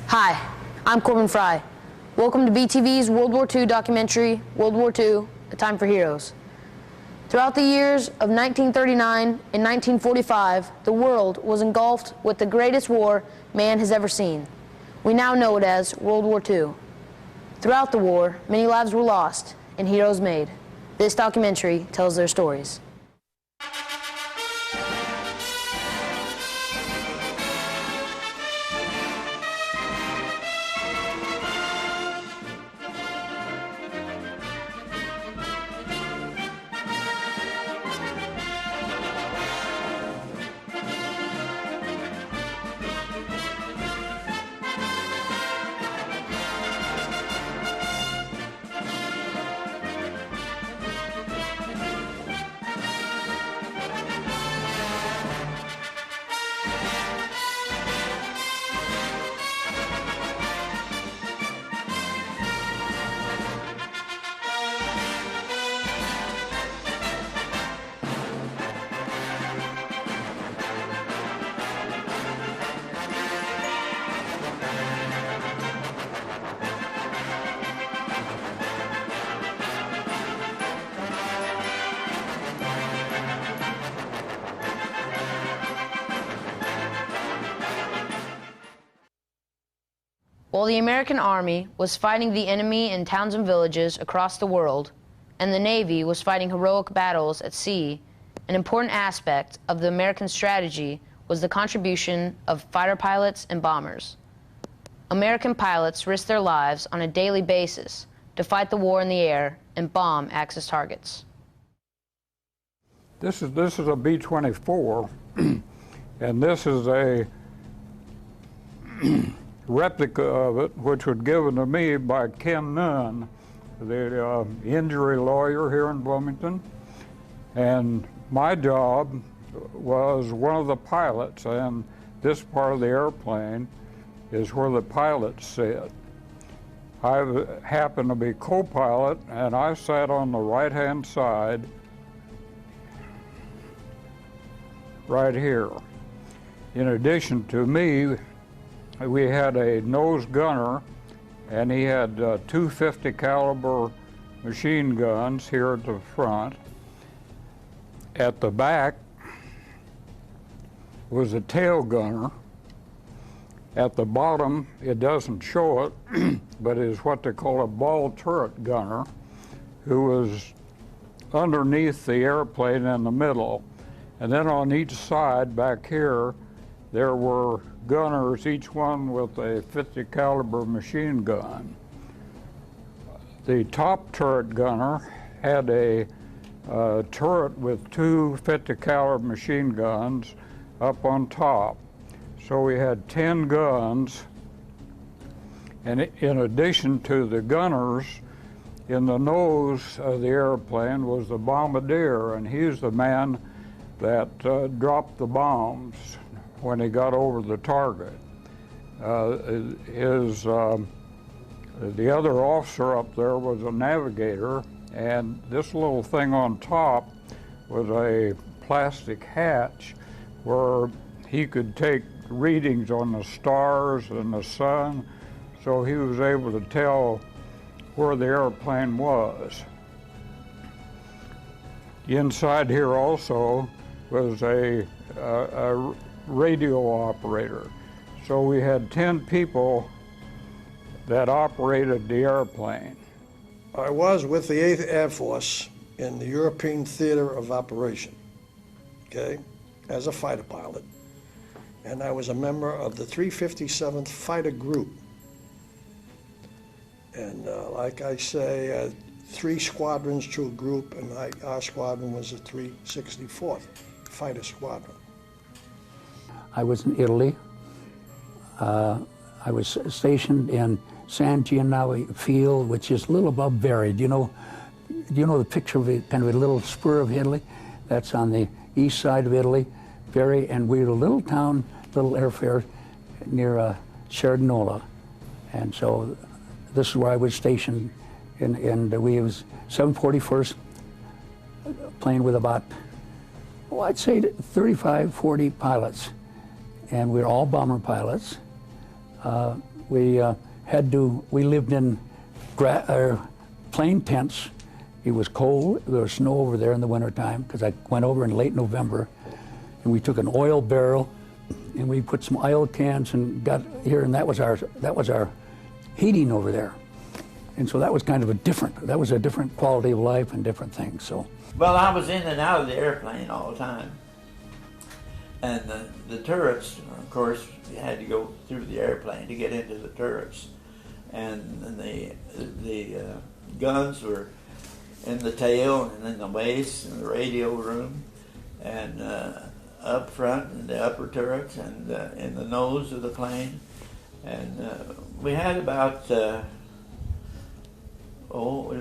Hi, I'm Corbin Fry. Welcome to BTV's World War II documentary, World War II, A Time for Heroes. Throughout the years of 1939 and 1945, the world was engulfed with the greatest war man has ever seen. We now know it as World War II. Throughout the war, many lives were lost and heroes made. This documentary tells their stories. While the American Army was fighting the enemy in towns and villages across the world, and the Navy was fighting heroic battles at sea, an important aspect of the American strategy was the contribution of fighter pilots and bombers. American pilots risked their lives on a daily basis to fight the war in the air and bomb Axis targets. This is a B-24, and this is a replica of it, which was given to me by Ken Nunn, the injury lawyer here in Bloomington. And my job was one of the pilots, and this part of the airplane is where the pilots sit. I happened to be co-pilot, and I sat on the right-hand side right here. In addition to me, we had a nose gunner, and he had two .50 caliber machine guns here at the front. At the back was a tail gunner. At the bottom, it doesn't show it, but is what they call a ball turret gunner, who was underneath the airplane in the middle. And then on each side back here, there were gunners, each one with a .50 caliber machine gun. The top turret gunner had a turret with two .50 caliber machine guns up on top. So we had 10 guns, and in addition to the gunners, in the nose of the airplane was the bombardier, and he's the man that dropped the bombs when he got over the target. The other officer up there was a navigator, and this little thing on top was a plastic hatch where he could take readings on the stars and the sun, so he was able to tell where the airplane was. Inside here also was a radio operator. So we had 10 people that operated the airplane. I was with the 8th Air Force in the European Theater of Operation, okay, as a fighter pilot. And I was a member of the 357th Fighter Group. And like I say, 3 squadrons to a group, and our squadron was the 364th Fighter Squadron. I was in Italy. I was stationed in San Giovanni Field, which is a little above Bari. Do you know the picture of kind of a little spur of Italy? That's on the east side of Italy, Bari, and we were a little town, little airfield near Cerignola. And so this is where I was stationed, and we was 741st plane with about, well, I'd say 35, 40 pilots. And we were all bomber pilots. we lived in plain tents. It was cold. There was snow over there in the wintertime because I went over in late November, and we took an oil barrel and we put some oil cans and got here, and that was our heating over there. And so that was kind of a different quality of life and different things. So. Well, I was in and out of the airplane all the time. And the turrets, of course, you had to go through the airplane to get into the turrets. And the guns were in the tail and in the base and the radio room and up front in the upper turrets and in the nose of the plane. And we had about at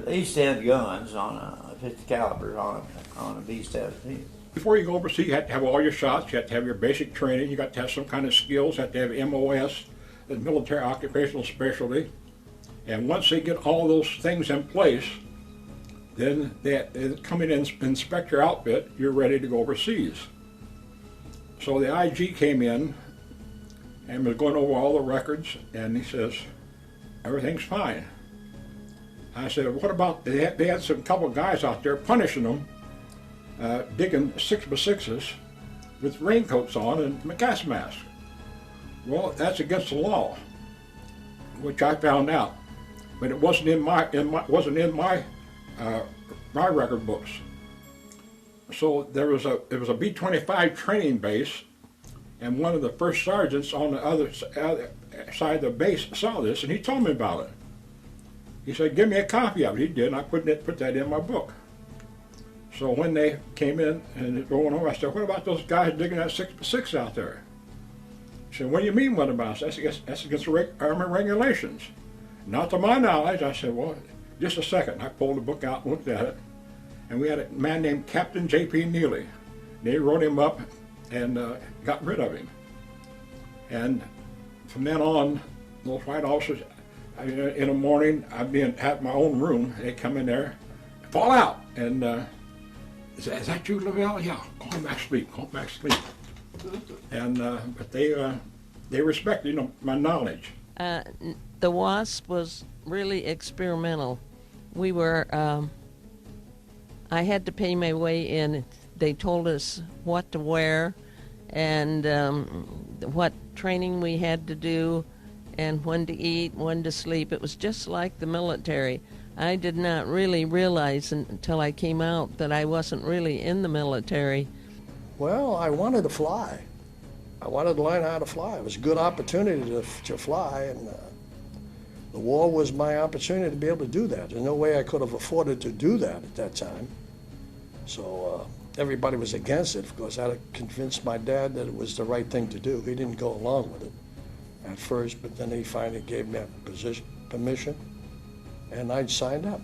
least 10 guns on a 50 caliber on a B-17. Before you go overseas, you have to have all your shots, you have to have your basic training, you got to have some kind of skills, you have to have MOS, the military occupational specialty. And once they get all those things in place, then they come in and inspect your outfit, you're ready to go overseas. So the IG came in and was going over all the records, and he says, everything's fine. I said, what about, they had some couple guys out there punishing them, digging 6x6s with raincoats on and gas masks. Well, that's against the law, which I found out, but it wasn't in my record books. So it was a B-25 training base, and one of the first sergeants on the other side of the base saw this, and he told me about it. He said, give me a copy of it. He did, and I put that in my book. So when they came in and going over, I said, what about those guys digging that 6x6 out there? He said, what do you mean, what about it? That's against the Army regulations. Not to my knowledge. I said, well, just a second. I pulled the book out and looked at it, and we had a man named Captain J.P. Neely. They wrote him up and got rid of him. And from then on, those white officers, in the morning, I'd be at my own room. They come in there, fall out, and is that you, Lavelle? Yeah, go back to sleep. Go back to sleep. And but they respected, my knowledge. The WASP was really experimental. We were. I had to pay my way in. They told us what to wear, and what training we had to do, and when to eat, when to sleep. It was just like the military. I did not really realize until I came out that I wasn't really in the military. Well, I wanted to fly. I wanted to learn how to fly. It was a good opportunity to fly, and the war was my opportunity to be able to do that. There's no way I could have afforded to do that at that time. So everybody was against it. Of course, I had convinced my dad that it was the right thing to do. He didn't go along with it at first, but then he finally gave me permission, and I signed up.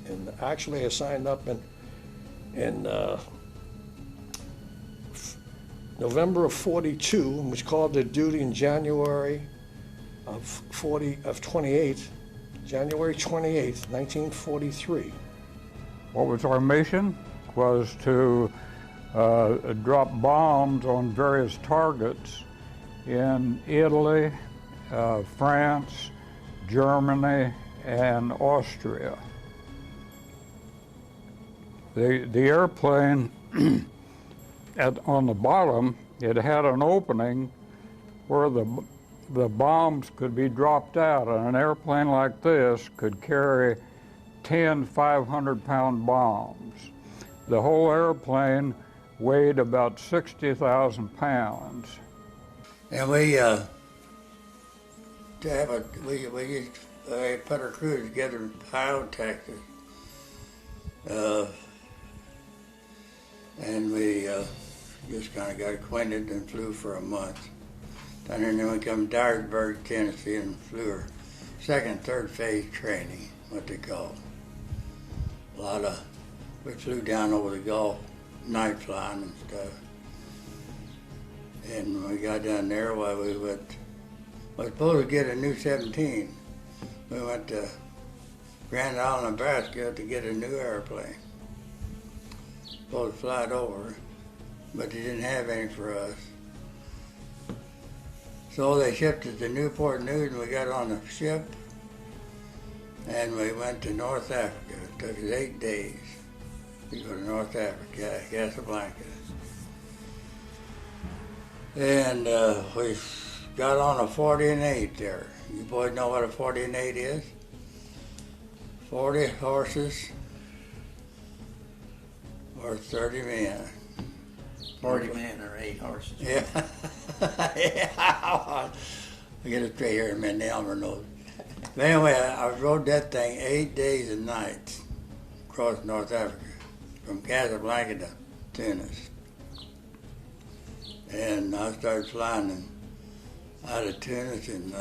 And actually, I signed up in November of '42, and was called to duty in January of 28, January 28th, 1943. What was our mission? Was to drop bombs on various targets in Italy, France, Germany, and Austria. The airplane, on the bottom, it had an opening where the bombs could be dropped out, and an airplane like this could carry 10 500-pound bombs. The whole airplane weighed about 60,000 pounds. And we put our crew together in Pilot, Texas, and we just kind of got acquainted and flew for a month. And then we come to Dyersburg, Tennessee, and flew our second, third phase training, what they call. We flew down over the Gulf, night flying and stuff. And when we got down there, we was supposed to get a new 17. We went to Grand Island, Nebraska to get a new airplane. Supposed to fly it over, but they didn't have any for us. So they shipped us to Newport News, and we got on a ship, and we went to North Africa. It took us 8 days to go to North Africa, Casablanca. And we got on a 40 and 8 there. You boys know what a 40 and 8 is? 40 horses or 30 men. 40 men or 8 horses. Yeah. Yeah. I'll get it straight here in a minute. Elmer knows. But anyway, I rode that thing 8 days and nights across North Africa, from Casablanca to Tunis. And I started flying out of Tunis, and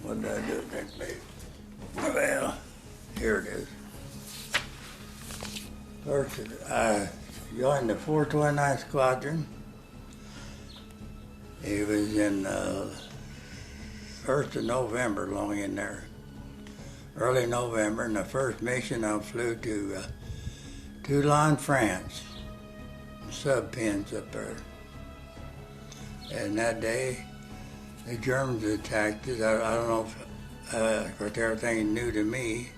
what did I do at that place? Well, here it is. First, I joined the 429th Squadron. It was in 1st of November, long in there. Early November, and the first mission I flew to Toulon, France. Sub-pins up there. And that day, the Germans attacked us. I don't know if, of course, everything new to me.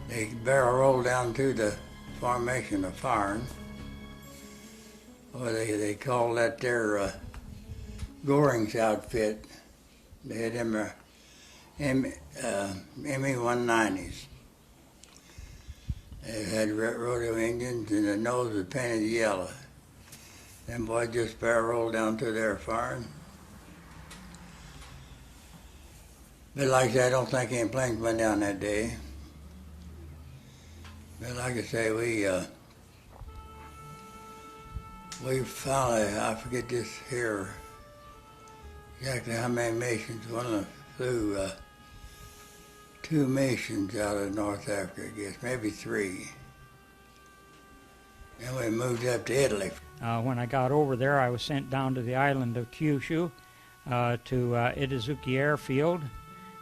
They barrel rolled down to the formation of firing. Well, they called that their Goring's outfit. They had them ME-190s. They had rodeo engines, and the nose was painted yellow. Them boys just barrel rolled down to their firing. But like I said, I don't think any planes went down that day. But like I say, we finally, I forget this here, exactly how many missions. One of them flew 2 missions out of North Africa, I guess, maybe 3. Then we moved up to Italy. When I got over there, I was sent down to the island of Kyushu to Itazuki Airfield,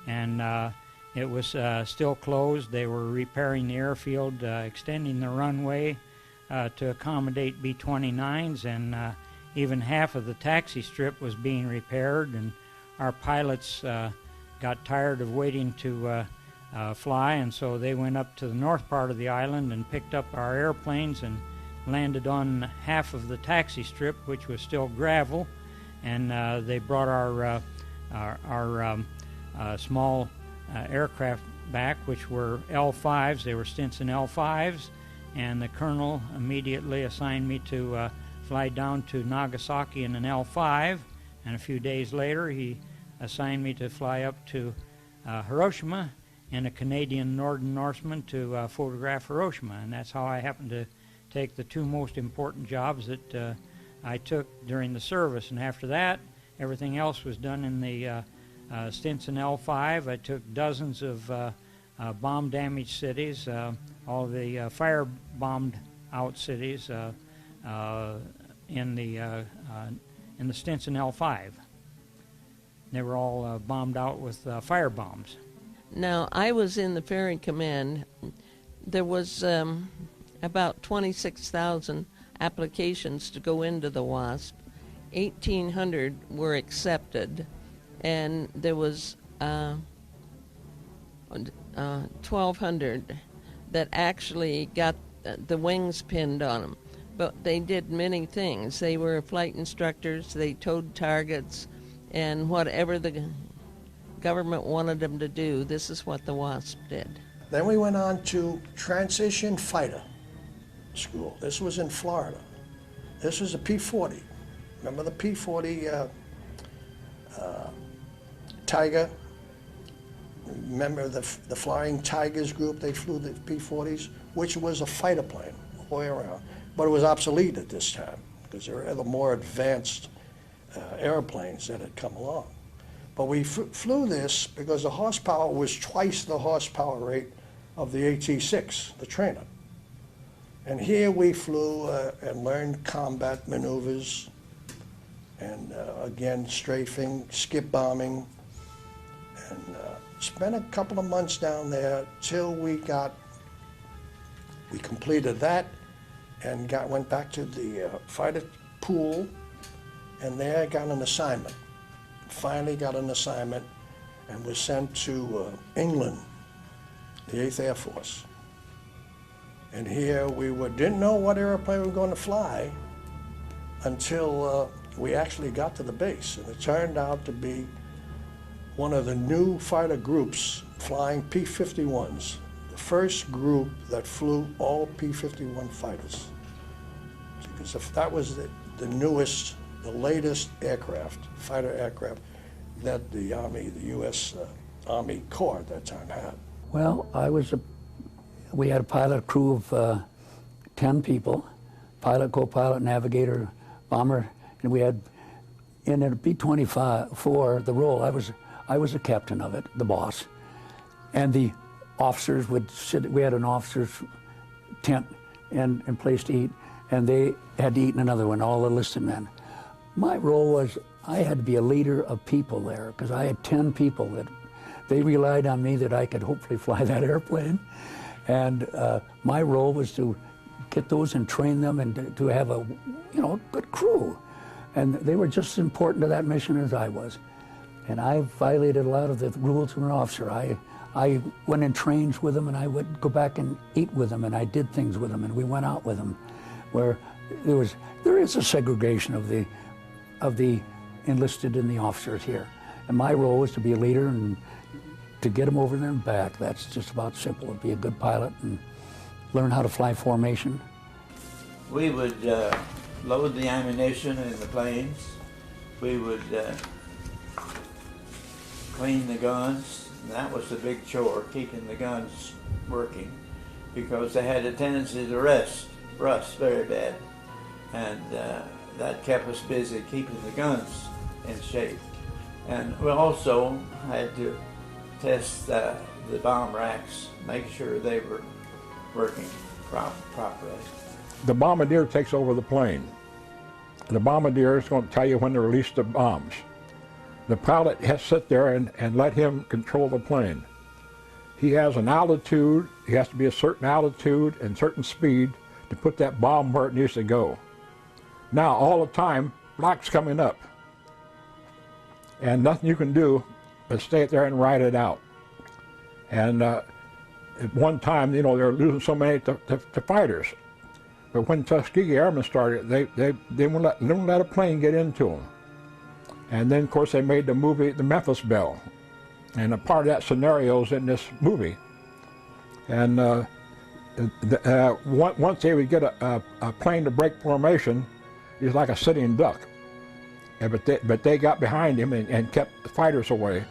and it was still closed. They were repairing the airfield, extending the runway to accommodate B-29s, and even half of the taxi strip was being repaired, and our pilots got tired of waiting to fly, and so they went up to the north part of the island and picked up our airplanes and landed on half of the taxi strip, which was still gravel, and they brought our small aircraft back, which were L5s. They were Stinson L5s, and the colonel immediately assigned me to fly down to Nagasaki in an L5, and a few days later he assigned me to fly up to Hiroshima in a Canadian Norden Norseman to photograph Hiroshima, and that's how I happened to take the 2 most important jobs that I took during the service. And after that, everything else was done in the Stinson L5. I took dozens of bomb-damaged cities, all the fire-bombed out cities in the Stinson L5. They were all bombed out with fire bombs. Now, I was in the Ferry Command. There was about 26,000 applications to go into the WASP. 1,800 were accepted, and there was 1,200 that actually got the wings pinned on them. But they did many things. They were flight instructors, they towed targets, and whatever the government wanted them to do, this is what the WASP did. Then we went on to Transition Fighter School. This was in Florida. This was a P-40. Remember the P-40 Tiger? Remember the Flying Tigers group? They flew the P-40s, which was a fighter plane all the way around. But it was obsolete at this time because there were other more advanced airplanes that had come along. But we flew this because the horsepower was twice the horsepower rate of the AT-6, the trainer. And here we flew and learned combat maneuvers and again strafing, skip bombing, and spent a couple of months down there till we completed that and went back to the fighter pool, and there I got an assignment finally got an assignment and was sent to England, the 8th Air Force. And here didn't know what airplane we were going to fly until we actually got to the base. And it turned out to be one of the new fighter groups flying P-51s, the first group that flew all P-51 fighters. Because if that was the newest, the latest aircraft, fighter aircraft, that the Army, the U.S. Army Corps at that time had. Well, we had a pilot crew of 10 people, pilot, co-pilot, navigator, bomber, and we had, in a B-24, the role, I was the captain of it, the boss, and the officers would sit, we had an officer's tent and place to eat, and they had to eat in another one, all the enlisted men. My role was, I had to be a leader of people there, because I had 10 people that they relied on me that I could hopefully fly that airplane. And my role was to get those and train them and to have a, good crew. And they were just as important to that mission as I was. And I violated a lot of the rules of an officer. I went in trains with them, and I would go back and eat with them, and I did things with them, and we went out with them, where there is a segregation of the enlisted and the officers here. And my role was to be a leader and to get them over there and back. That's just about simple. Be a good pilot and learn how to fly formation. We would load the ammunition in the planes. We would clean the guns. And that was the big chore, keeping the guns working, because they had a tendency to rust very bad. And that kept us busy keeping the guns in shape. And we also had to test the bomb racks, make sure they were working properly. The bombardier takes over the plane. The bombardier is going to tell you when to release the bombs. The pilot has to sit there and let him control the plane. He has an altitude, he has to be a certain altitude and certain speed to put that bomb where it needs to go. Now, all the time, black's coming up. And nothing you can do but stay there and ride it out. And at one time, they were losing so many to fighters. But when Tuskegee Airmen started, they wouldn't let a plane get into them. And then, of course, they made the movie The Memphis Belle. And a part of that scenario is in this movie. And once they would get a plane to break formation, he was like a sitting duck. But they got behind him and kept the fighters away.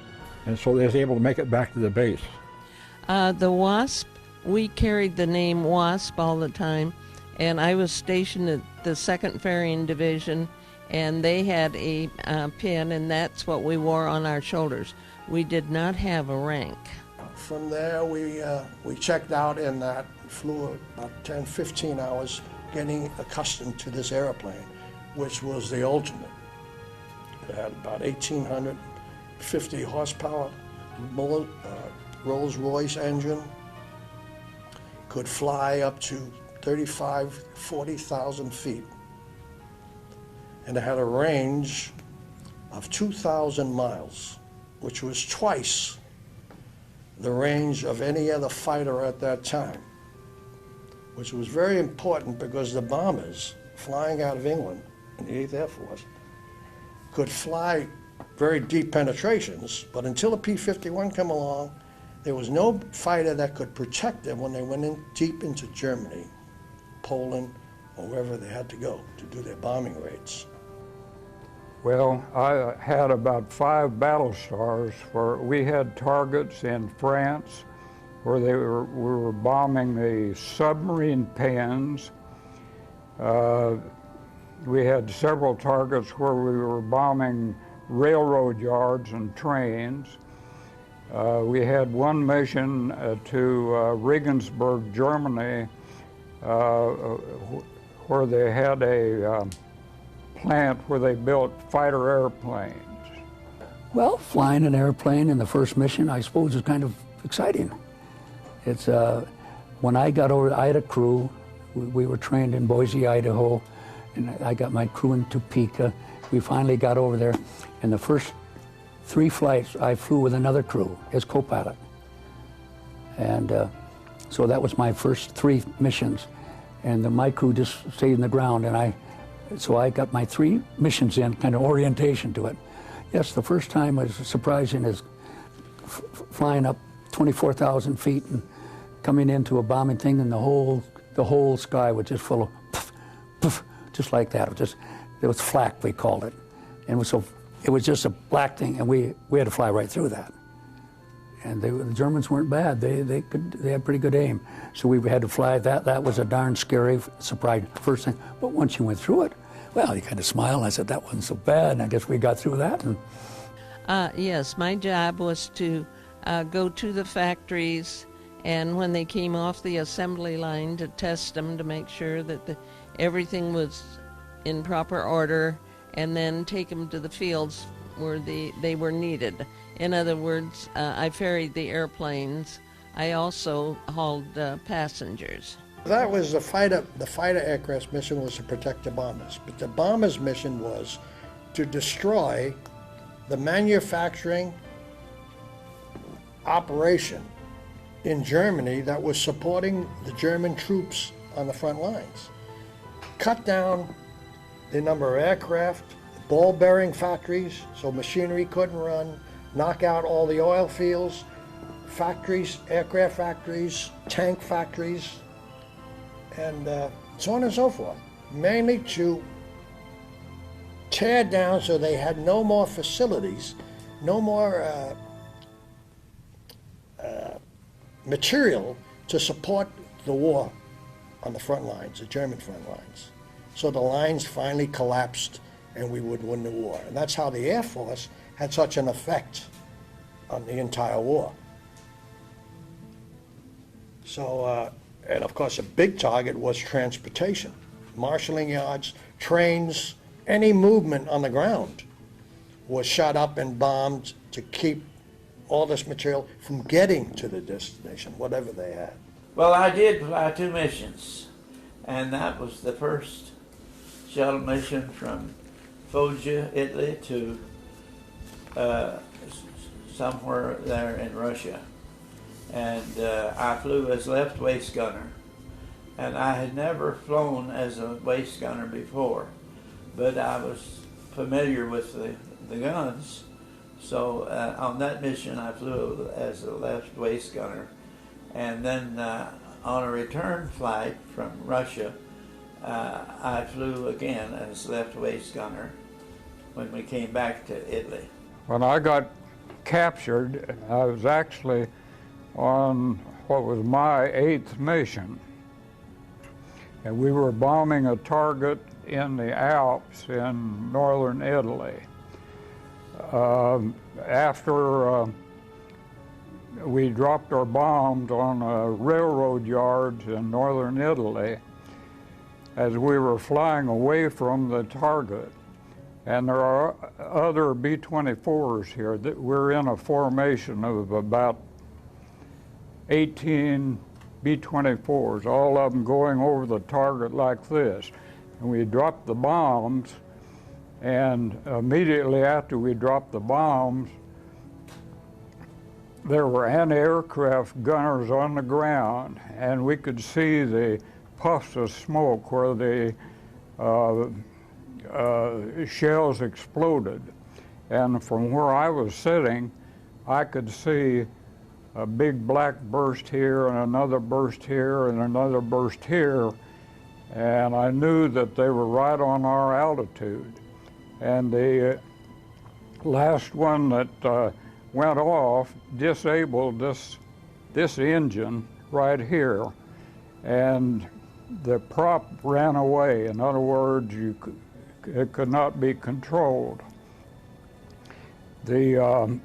And so they was able to make it back to the base. The Wasp, we carried the name Wasp all the time. And I was stationed at the 2nd Ferrying Division, and they had a pin, and that's what we wore on our shoulders. We did not have a rank. From there, we checked out and flew about 10, 15 hours, getting accustomed to this airplane, which was the ultimate. It had about 1,850 horsepower, Rolls-Royce engine, could fly up to 40,000 feet. And it had a range of 2,000 miles, which was twice the range of any other fighter at that time, which was very important because the bombers flying out of England in the 8th Air Force could fly very deep penetrations, but until the P-51 came along, there was no fighter that could protect them when they went in deep into Germany, Poland, or wherever they had to go to do their bombing raids. Well, I had about 5 battle stars where we had targets in France where we were bombing the submarine pens. We had several targets where we were bombing railroad yards and trains. We had one mission to Regensburg, Germany, where they had a plant where they built fighter airplanes. Well, flying an airplane in the first mission, I suppose, is kind of exciting. It's when I got over, I had a crew. We were trained in Boise, Idaho, and I got my crew in Topeka. We finally got over there, and the first 3 flights I flew with another crew as co-pilot. And so that was my first 3 missions. And my crew just stayed in the ground, and so I got my 3 missions in, kind of orientation to it. Yes, the first time was surprising, is flying up 24,000 feet and coming into a bombing thing, and the whole sky was just full of puff, puff, just like that. It was flak, we called it, and it was just a black thing, and we had to fly right through that. And the Germans weren't bad. They had pretty good aim, so we had to fly that. That was a darn scary surprise first thing. But once you went through it, well, you kind of smiled. I said that wasn't so bad, and I guess we got through that. And yes, my job was to go to the factories, and when they came off the assembly line, to test them to make sure that everything was in proper order, and then take them to the fields where they were needed. In other words, I ferried the airplanes. I also hauled passengers. That was the fighter aircraft's mission was to protect the bombers. But the bombers' mission was to destroy the manufacturing operation in Germany that was supporting the German troops on the front lines. Cut down the number of aircraft, ball bearing factories, so machinery couldn't run, knock out all the oil fields, factories, aircraft factories, tank factories, and so on and so forth. Mainly to tear down so they had no more facilities, no more material to support the war on the front lines, the German front lines. So the lines finally collapsed and we would win the war. And that's how the Air Force had such an effect on the entire war. So, and of course a big target was transportation, marshalling yards, trains, any movement on the ground was shot up and bombed to keep all this material from getting to the destination, whatever they had. Well, I did fly 2 missions, and that was the first shuttle mission from Foggia, Italy to somewhere there in Russia. And I flew as left waist gunner, and I had never flown as a waist gunner before, but I was familiar with the guns. So on that mission I flew as a left waist gunner, and then on a return flight from Russia I flew again as left waist gunner when we came back to Italy. When I got captured, I was actually on what was my 8th mission, and we were bombing a target in the Alps in northern Italy. After we dropped our bombs on railroad yards in northern Italy, as we were flying away from the target, and there are other B-24s here, that we're in a formation of about 18 B-24s, all of them going over the target like this. And we dropped the bombs, and immediately after we dropped the bombs, there were anti-aircraft gunners on the ground, and we could see the puffs of smoke where the shells exploded. And from where I was sitting, I could see a big black burst here and another burst here and another burst here, and I knew that they were right on our altitude. And the last one that went off disabled this engine right here, and the prop ran away. In other words, it could not be controlled. The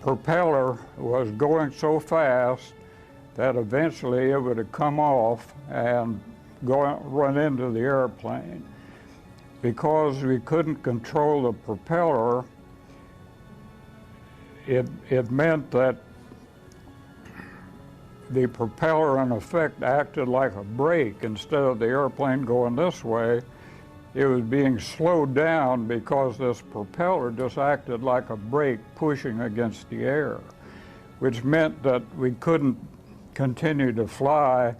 propeller was going so fast that eventually it would have come off and run into the airplane. Because we couldn't control the propeller, it meant that the propeller in effect acted like a brake. Instead of the airplane going this way, it was being slowed down because this propeller just acted like a brake pushing against the air, which meant that we couldn't continue to fly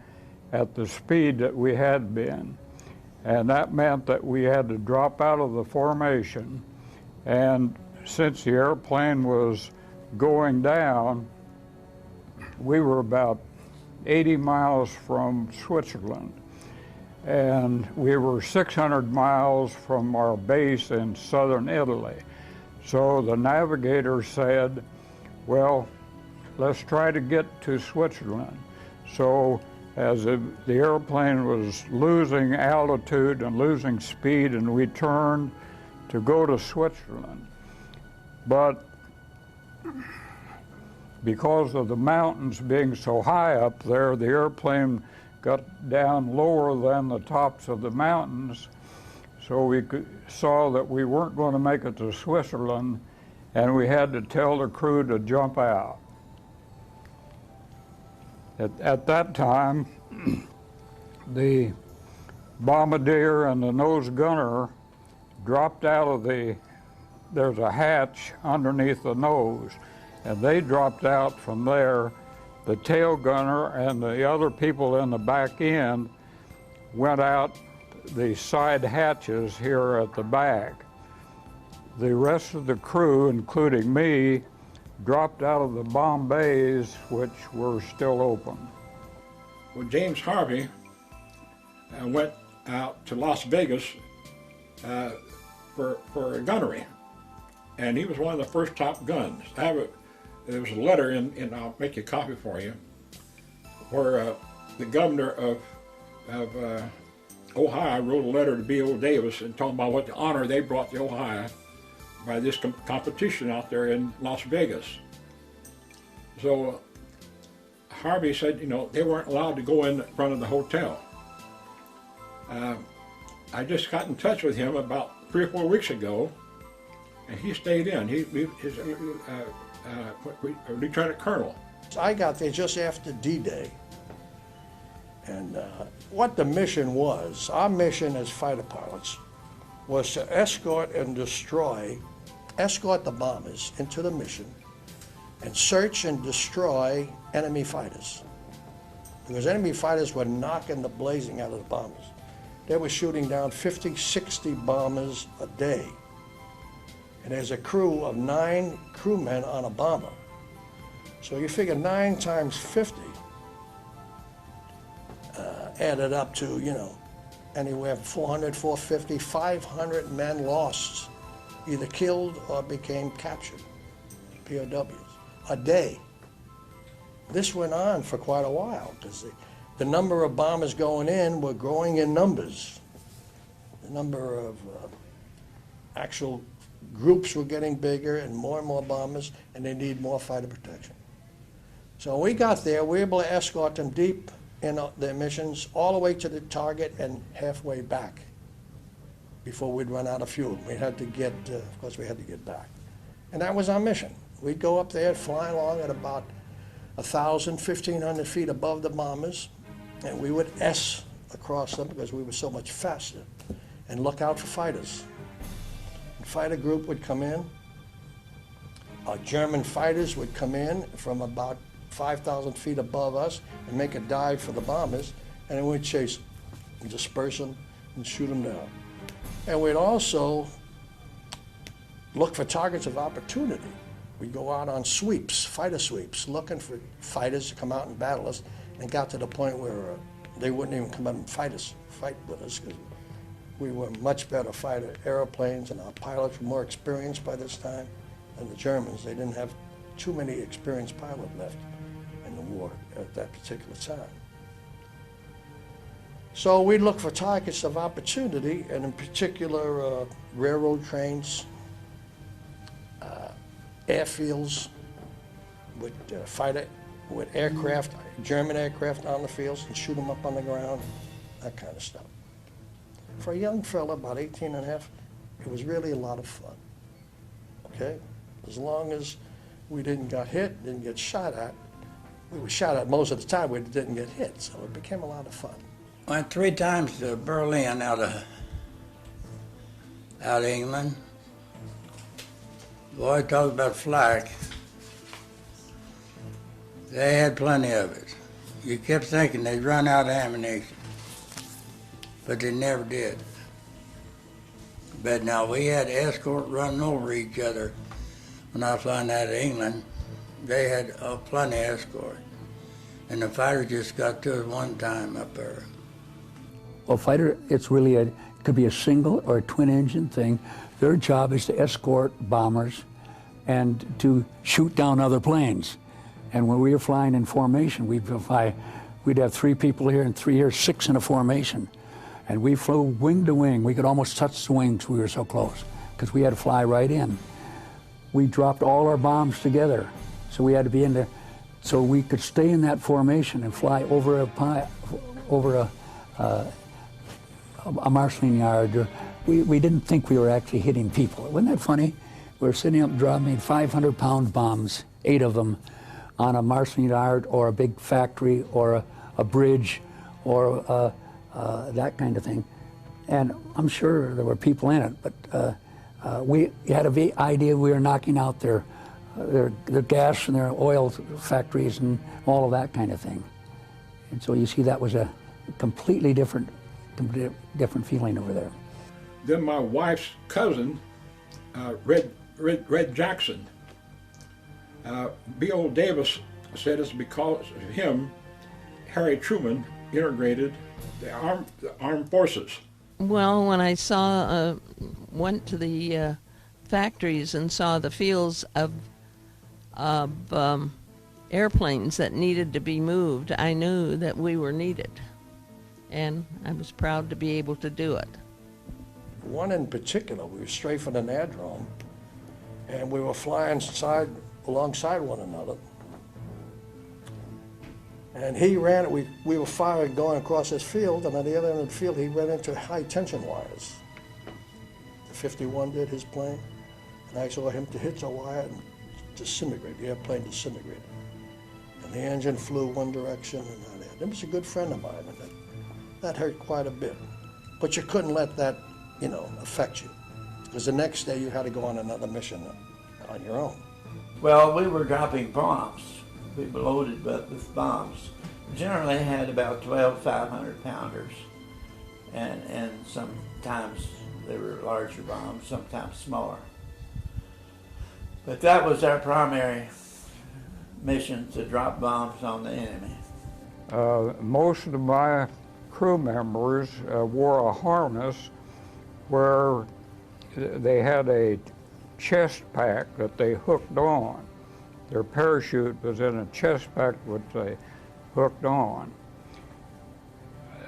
at the speed that we had been. And that meant that we had to drop out of the formation. And since the airplane was going down, we were about 80 miles from Switzerland. And we were 600 miles from our base in southern Italy. So the navigator said, well, let's try to get to Switzerland. So as the airplane was losing altitude and losing speed, and we turned to go to Switzerland. But because of the mountains being so high up there, the airplane got down lower than the tops of the mountains, so we saw that we weren't going to make it to Switzerland, and we had to tell the crew to jump out. At that time, the bombardier and the nose gunner dropped out of there's a hatch underneath the nose, and they dropped out from there. The tail gunner and the other people in the back end went out the side hatches here at the back. The rest of the crew, including me, dropped out of the bomb bays, which were still open. Well, James Harvey went out to Las Vegas for gunnery, and he was one of the first top guns. There was a letter and I'll make you a copy for you, where the governor of Ohio wrote a letter to B.O. Davis and talking about what the honor they brought to Ohio by this competition out there in Las Vegas. So Harvey said, you know, they weren't allowed to go in front of the hotel. I just got in touch with him about 3 or 4 weeks ago, and he stayed in. He's Lieutenant Colonel. I got there just after D-Day, and what the mission was, our mission as fighter pilots, was to escort the bombers into the mission and search and destroy enemy fighters. Because enemy fighters were knocking the blazing out of the bombers. They were shooting down 50, 60 bombers a day. And there's a crew of 9 crewmen on a bomber. So you figure 9 times 50 added up to, you know, anywhere from 400, 450, 500 men lost, either killed or became captured, POWs, a day. This went on for quite a while because the number of bombers going in were growing in numbers. The number of actual groups were getting bigger and more bombers, and they need more fighter protection. So we got there, we were able to escort them deep in their missions, all the way to the target and halfway back before we'd run out of fuel. We had to get, of course we had to get back. And that was our mission. We'd go up there, fly along at about 1,000, 1,500 feet above the bombers, and we would S across them because we were so much faster, and look out for fighters. The fighter group would come in. Our German fighters would come in from about 5,000 feet above us and make a dive for the bombers, and then we'd chase them and disperse them and shoot them down. And we'd also look for targets of opportunity. We'd go out on sweeps, fighter sweeps, looking for fighters to come out and battle us, and got to the point where they wouldn't even come up and fight with us because we were much better fighter airplanes, and our pilots were more experienced by this time than the Germans. They didn't have too many experienced pilots left in the war at that particular time. So we look for targets of opportunity, and in particular railroad trains, airfields with aircraft, German aircraft on the fields, and shoot them up on the ground, that kind of stuff. For a young fella, about 18 and a half, it was really a lot of fun, okay? As long as we didn't get hit, didn't get shot at. We were shot at most of the time, we didn't get hit, so it became a lot of fun. Went 3 times to Berlin out of out of England. Boy, talk about flak. They had plenty of it. You kept thinking they'd run out of ammunition, but they never did. But now we had escort running over each other. When I was flying out of England, they had plenty of escort. And the fighter just got to us one time up there. Well, fighter, it's really it could be a single or a twin engine thing. Their job is to escort bombers and to shoot down other planes. And when we were flying in formation, we'd have 3 people here and 3 here, 6 in a formation. And we flew wing to wing. We could almost touch the wings, we were so close, because we had to fly right in. We dropped all our bombs together, so we had to be in there, so we could stay in that formation and fly over a marshalling yard. We didn't think we were actually hitting people. Wasn't that funny? We were sitting up dropping 500-pound bombs, 8 of them, on a marshalling yard or a big factory or a bridge or that kind of thing. And I'm sure there were people in it, but we had an idea we were knocking out their gas and their oil factories and all of that kind of thing. And so you see that was a completely different feeling over there. Then my wife's cousin, Red Jackson, B.O. Davis said it's because of him Harry Truman integrated the armed forces. Well, when I went to the factories and saw the fields of airplanes that needed to be moved, I knew that we were needed. And I was proud to be able to do it. One in particular, we were strafing an aerodrome, and we were flying alongside one another. And he ran, we were firing going across his field, and on the other end of the field, he ran into high tension wires. The 51 did, his plane, and I saw him to hit the wire and disintegrate, the airplane disintegrated. And the engine flew one direction, and it was a good friend of mine, and that hurt quite a bit. But you couldn't let that, affect you, because the next day you had to go on another mission on your own. Well, we were dropping bombs. We were loaded with bombs. We generally had about 12 500-pounders, and sometimes they were larger bombs, sometimes smaller. But that was our primary mission, to drop bombs on the enemy. Most of my crew members wore a harness where they had a chest pack that they hooked on. Their parachute was in a chest pack which they hooked on.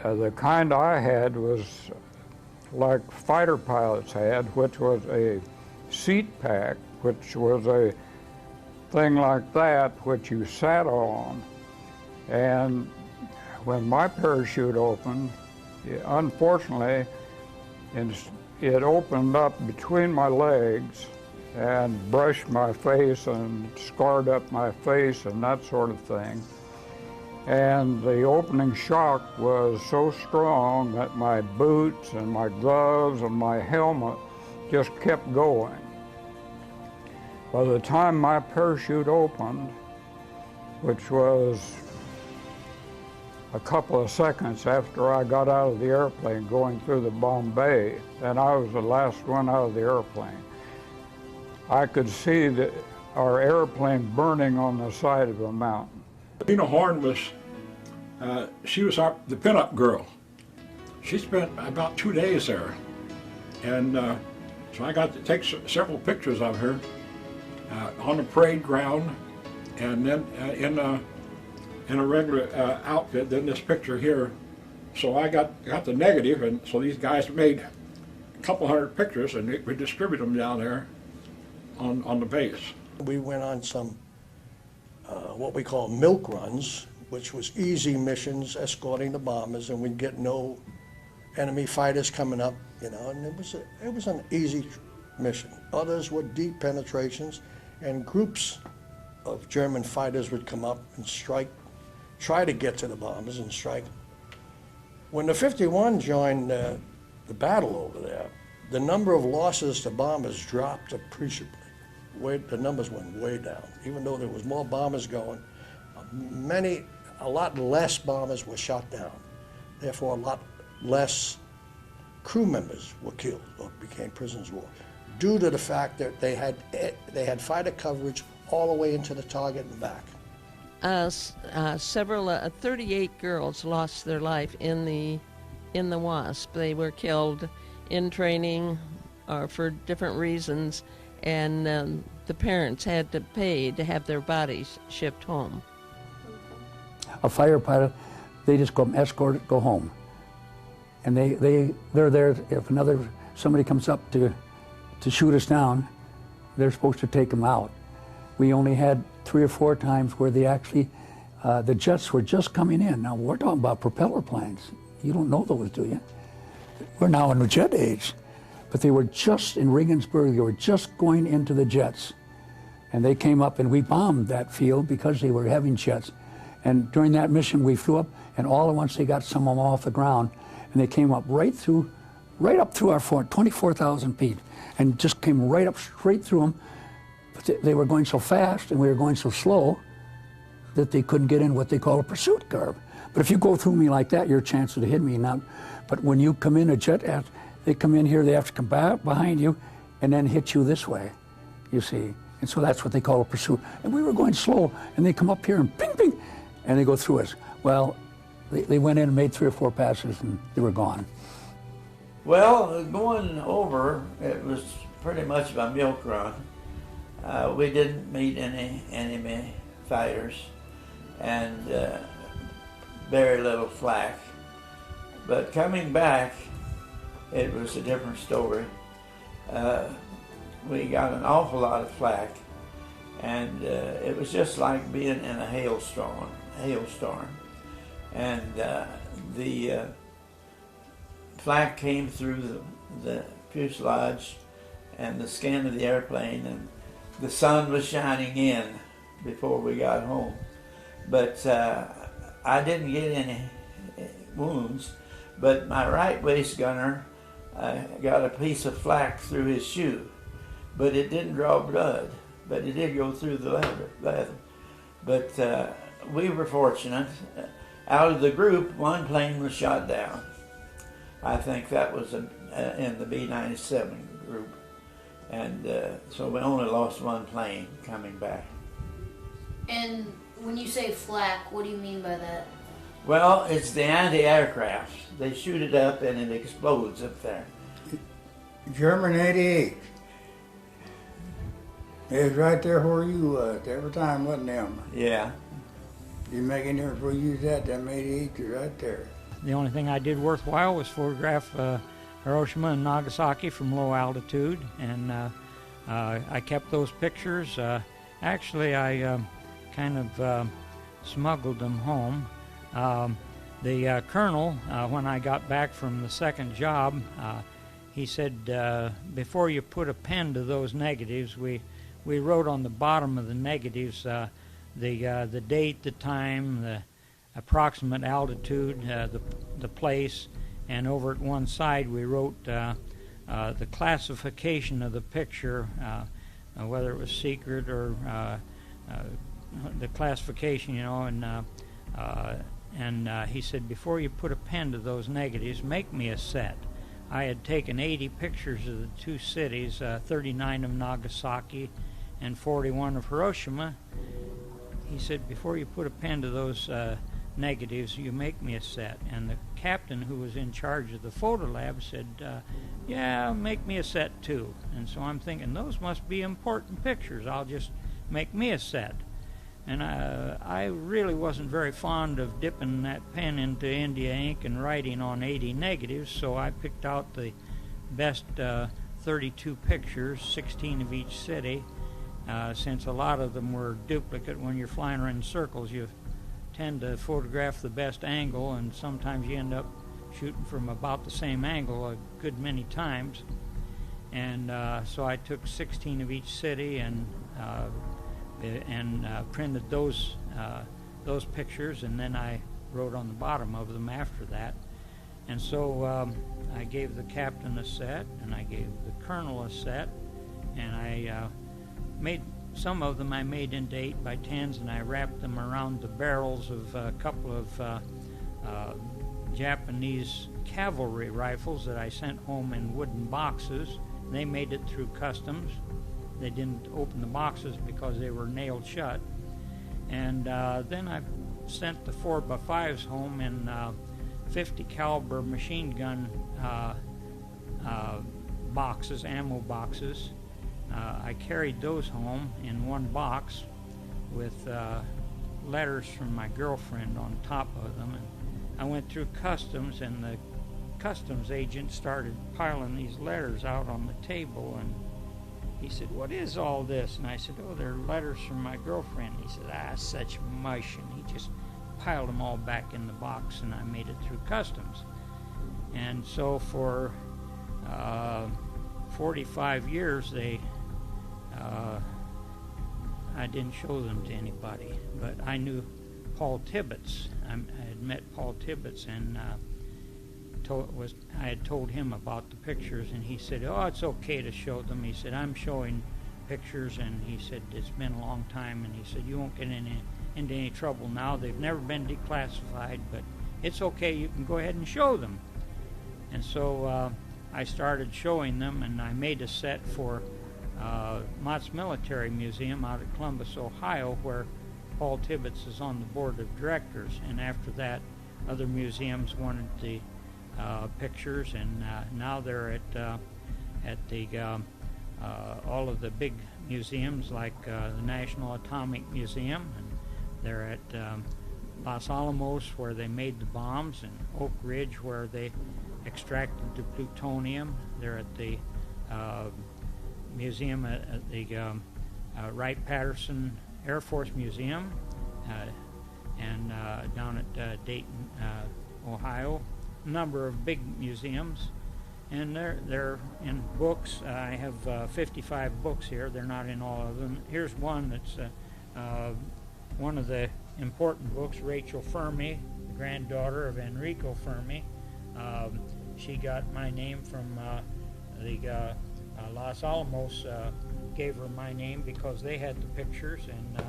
The kind I had was like fighter pilots had, which was a seat pack, which was a thing like that, which you sat on. And when my parachute opened, unfortunately, it opened up between my legs and brushed my face and scarred up my face and that sort of thing. And the opening shock was so strong that my boots and my gloves and my helmet just kept going. By the time my parachute opened, which was a couple of seconds after I got out of the airplane going through the bomb bay, and I was the last one out of the airplane, I could see our airplane burning on the side of a mountain. Tina Horn was, she was the pinup girl. She spent about 2 days there. And so I got to take several pictures of her on the parade ground, and then in a regular outfit, then this picture here. So I got the negative, and so these guys made a couple hundred pictures, and we distribute them down there on the base. We went on some what we call milk runs, which was easy missions escorting the bombers, and we'd get no enemy fighters coming up, and it was an easy mission. Others were deep penetrations, and groups of German fighters would come up and try to get to the bombers and strike. When the 51 joined the battle over there, the number of losses to bombers dropped appreciably. The numbers went way down. Even though there was more bombers going, a lot less bombers were shot down. Therefore, a lot less crew members were killed or became prisoners of war, due to the fact that they had fighter coverage all the way into the target and back. 38 girls lost their life in the WASP. They were killed in training or for different reasons, and the parents had to pay to have their bodies shipped home. A fighter pilot, they just go escort it, go home. And they're there if somebody comes up to shoot us down, they're supposed to take them out. We only had 3 or 4 times where they actually, the jets were just coming in. Now we're talking about propeller planes. You don't know those, do you? We're now in the jet age. But they were just in Regensburg, they were just going into the jets. And they came up and we bombed that field because they were having jets. And during that mission we flew up, and all at once they got some of them off the ground, and they came up right up through our fort, 24,000 feet, and just came right up straight through them. But they were going so fast and we were going so slow that they couldn't get in what they call a pursuit curve. But if you go through me like that, your chance of hitting me now. But when you come in a jet, they come in here, they have to come back behind you and then hit you this way, you see. And so that's what they call a pursuit. And we were going slow, and they come up here and ping, ping, and they go through us. Well, they went in and made 3 or 4 passes, and they were gone. Well, going over, it was pretty much of a milk run. We didn't meet any enemy fighters, and very little flak. But coming back, it was a different story. We got an awful lot of flak, and it was just like being in a hailstorm. And the flak came through the fuselage and the skin of the airplane, and the sun was shining in before we got home. But I didn't get any wounds, but my right waist gunner got a piece of flak through his shoe, but it didn't draw blood, but it did go through the leather. But we were fortunate. Out of the group, 1 plane was shot down. I think that was in the B-97 group. And so we only lost 1 plane coming back. And when you say flak, what do you mean by that? Well, it's the anti-aircraft. They shoot it up and it explodes up there. German 88. It was right there where you was every time, wasn't them? Yeah. You make any difference where you was at, them 88 was right there. The only thing I did worthwhile was photograph Hiroshima and Nagasaki from low altitude, and I kept those pictures. Actually, I kind of smuggled them home. The colonel, when I got back from the second job, he said, before you put a pen to those negatives, we wrote on the bottom of the negatives the date, the time, the approximate altitude, the place, and over at one side we wrote the classification of the picture, whether it was secret or the classification, you know, and he said, before you put a pen to those negatives, make me a set. I had taken 80 pictures of the 2 cities, 39 of Nagasaki and 41 of Hiroshima. He said, before you put a pen to those negatives, you make me a set. And the captain who was in charge of the photo lab said, yeah, make me a set too. And so I'm thinking, those must be important pictures. I'll just make me a set. And I really wasn't very fond of dipping that pen into India ink and writing on 80 negatives, so I picked out the best 32 pictures, 16 of each city. Since a lot of them were duplicate, when you're flying around in circles, you tend to photograph the best angle, and sometimes you end up shooting from about the same angle a good many times. And so I took 16 of each city and printed those pictures, and then I wrote on the bottom of them after that. And so I gave the captain a set, and I gave the colonel a set, and I made some of them I made into 8x10s, and I wrapped them around the barrels of a couple of Japanese cavalry rifles that I sent home in wooden boxes. They made it through customs. They didn't open the boxes because they were nailed shut. And then I sent the 4x5s home in 50 caliber machine gun boxes, ammo boxes. I carried those home in one box with letters from my girlfriend on top of them. And I went through customs, and the customs agent started piling these letters out on the table, and he said, "What is all this?" And I said, "Oh, they're letters from my girlfriend." He said, such mush, and he just piled them all back in the box, and I made it through customs. And so for 45 years, I didn't show them to anybody, but I knew Paul Tibbets. I had met Paul Tibbets, and I had told him about the pictures, and he said, "Oh, it's okay to show them." He said, "I'm showing pictures," and he said, "It's been a long time," and he said, "You won't get into any trouble now. They've never been declassified, but it's okay. You can go ahead and show them." And so I started showing them, and I made a set for Mott's Military Museum out at Columbus, Ohio, where Paul Tibbets is on the board of directors. And after that, other museums wanted the pictures, and now they're at the all of the big museums, like the National Atomic Museum, and they're at Los Alamos, where they made the bombs, and Oak Ridge, where they extracted the plutonium. They're at the museum at the Wright-Patterson Air Force Museum, and down at Dayton, Ohio. A number of big museums, and they're in books. I have 55 books here. They're not in all of them. Here's one that's one of the important books. Rachel Fermi, the granddaughter of Enrico Fermi. She got my name from the Los Alamos gave her my name because they had the pictures, and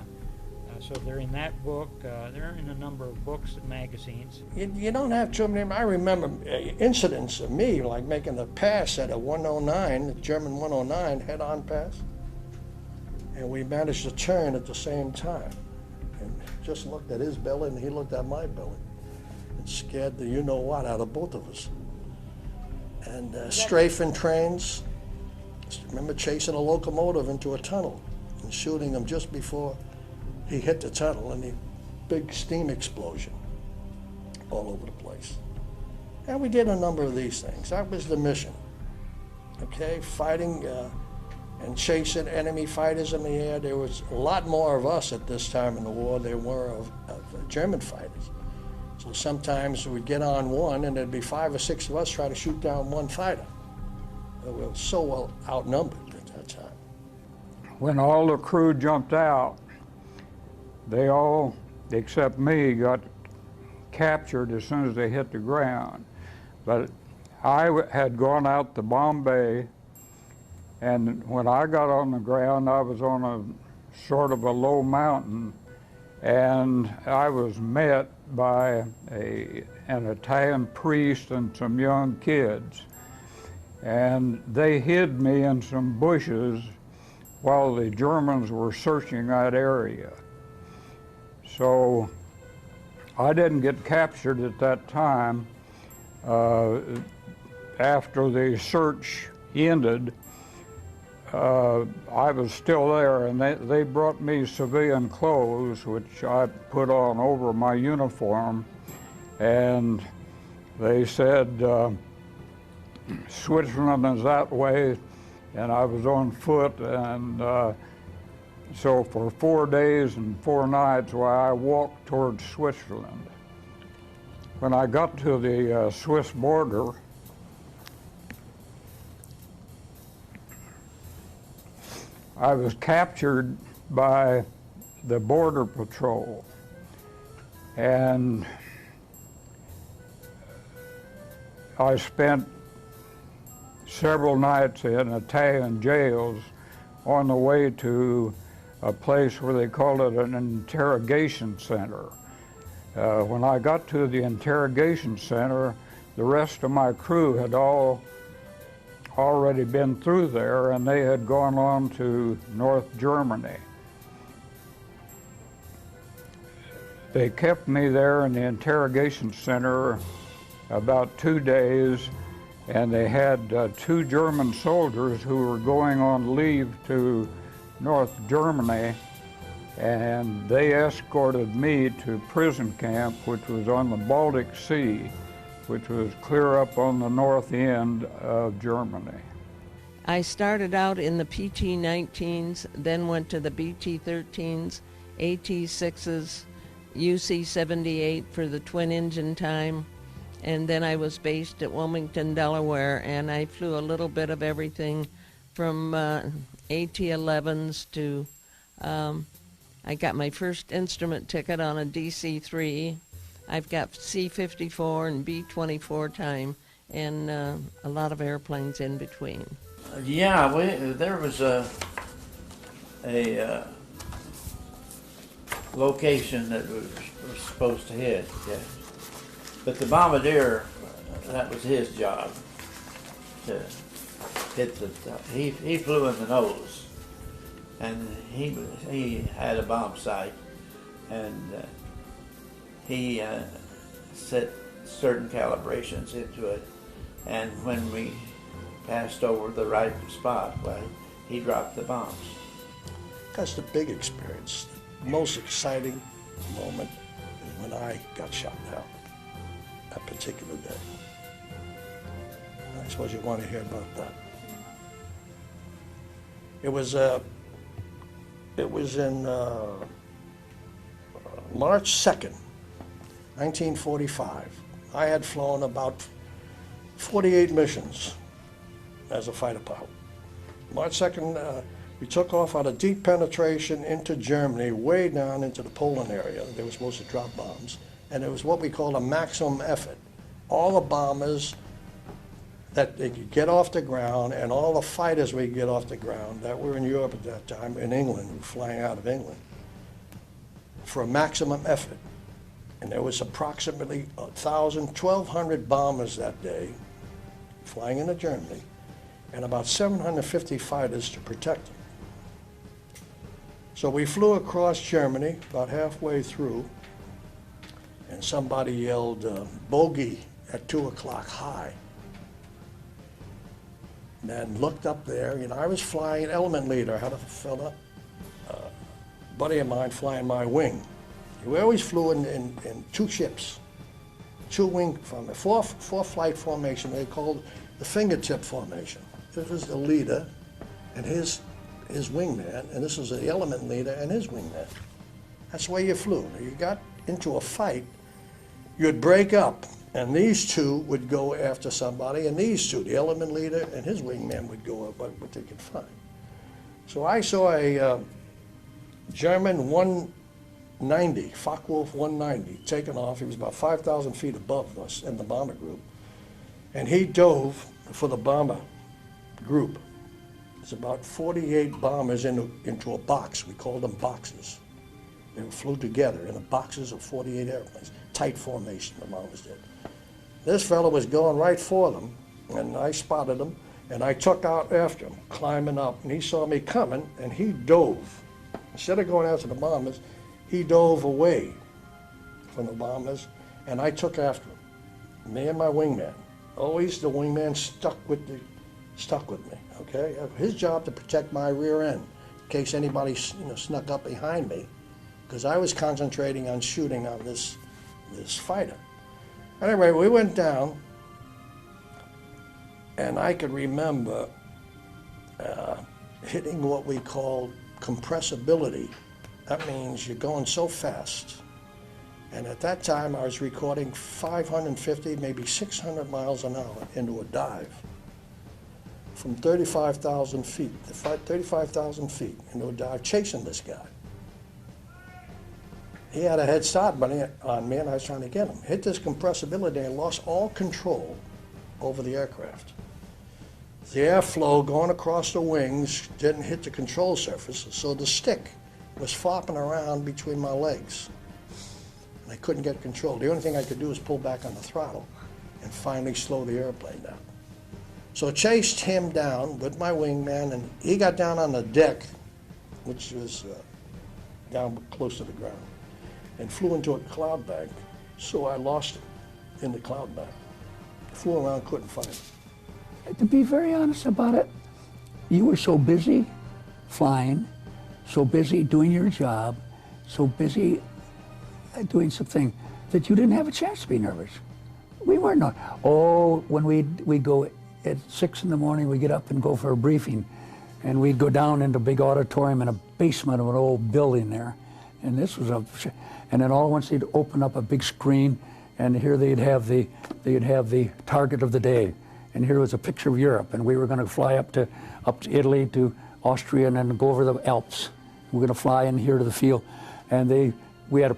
so they're in that book. They're in a number of books and magazines. You don't have too many. I remember incidents of me, like making a pass at a 109, the German 109 head-on pass, and we managed to turn at the same time. And just looked at his belly, and he looked at my belly. It scared the you-know-what out of both of us. And strafing trains. Remember chasing a locomotive into a tunnel and shooting him just before he hit the tunnel, and the big steam explosion all over the place. And we did a number of these things. That was the mission. Okay, fighting and chasing enemy fighters in the air. There was a lot more of us at this time in the war than there were of German fighters. So sometimes we'd get on one, and there'd be 5 or 6 of us try to shoot down one fighter. We were so well outnumbered at that time. When all the crew jumped out, they all, except me, got captured as soon as they hit the ground. But I had gone out to Bombay, and when I got on the ground, I was on a sort of a low mountain, and I was met by an Italian priest and some young kids. And they hid me in some bushes while the Germans were searching that area. So I didn't get captured at that time. After the search ended, I was still there, and they brought me civilian clothes, which I put on over my uniform, and they said, Switzerland is that way, and I was on foot, and so for 4 days and 4 nights I walked towards Switzerland. When I got to the Swiss border, I was captured by the Border Patrol, and I spent several nights in Italian jails on the way to a place where they called it an interrogation center. When I got to the interrogation center, the rest of my crew had all already been through there, and they had gone on to North Germany. They kept me there in the interrogation center about 2 days, and they had 2 German soldiers who were going on leave to North Germany, and they escorted me to prison camp, which was on the Baltic Sea, which was clear up on the north end of Germany. I started out in the PT-19s, then went to the BT-13s, AT-6s, UC-78 for the twin-engine time, and then I was based at Wilmington, Delaware, and I flew a little bit of everything from AT-11s to, I got my first instrument ticket on a DC-3. I've got C-54 and B-24 time, and a lot of airplanes in between. Yeah, there was a location that we were supposed to hit, yeah. But the bombardier, that was his job to hit the. He flew in the nose, and he had a bomb sight, and he set certain calibrations into it, and when we passed over the right spot, well, he dropped the bombs. That's the big experience. The most exciting moment is when I got shot down, that particular day. I suppose you want to hear about that. It was in March 2nd, 1945. I had flown about 48 missions as a fighter pilot. March 2nd, we took off out of deep penetration into Germany, way down into the Poland area. They were supposed to drop bombs, and it was what we call a maximum effort. All the bombers that they could get off the ground, and all the fighters we could get off the ground that were in Europe at that time, in England, were flying out of England, for a maximum effort. And there was approximately 1,200 bombers that day flying into Germany, and about 750 fighters to protect them. So we flew across Germany about halfway through, and somebody yelled, bogey at 2 o'clock high. And then looked up there, you know, I was flying element leader. I had a fella, buddy of mine, flying my wing. We always flew in 2 ships, 2 wing formation, four flight formation. They called the fingertip formation. This was the leader and his wingman, and this was the element leader and his wingman. That's the way you flew. You got into a fight, you'd break up, and these 2 would go after somebody, and these 2, the element leader and his wingman, would go up what they could find. So I saw a German 190, Focke-Wulf 190, taken off. He was about 5,000 feet above us in the bomber group, and he dove for the bomber group. There's about 48 bombers into a box. We called them boxes. They flew together in the boxes of 48 airplanes. Tight formation, the bombers did. This fellow was going right for them, and I spotted him, and I took out after him, climbing up, and he saw me coming, and he dove. Instead of going after the bombers, he dove away from the bombers, and I took after him. Me and my wingman. Always the wingman stuck with me, okay? His job to protect my rear end in case anybody snuck up behind me, because I was concentrating on shooting on this fighter. Anyway, we went down, and I could remember hitting what we call compressibility. That means you're going so fast. And at that time, I was recording 550, maybe 600 miles an hour into a dive from 35,000 feet, 35,000 feet into a dive, chasing this guy. He had a head start on me, and I was trying to get him. Hit this compressibility and lost all control over the aircraft. The airflow going across the wings didn't hit the control surface, so the stick was flopping around between my legs. And I couldn't get control. The only thing I could do was pull back on the throttle and finally slow the airplane down. So I chased him down with my wingman, and he got down on the deck, which was down close to the ground, and flew into a cloud bank, so I lost him in the cloud bank. Flew around, couldn't find him. To be very honest about it, you were so busy flying, so busy doing your job, so busy doing something that you didn't have a chance to be nervous. We weren't. When we go at 6 in the morning, we get up and go for a briefing, and we'd go down into a big auditorium in a basement of an old building there, and and then all at once they'd open up a big screen, and here they'd have the target of the day, and here was a picture of Europe, and we were going to fly up to Italy, to Austria, and then go over the Alps. We're going to fly in here to the field, and we had a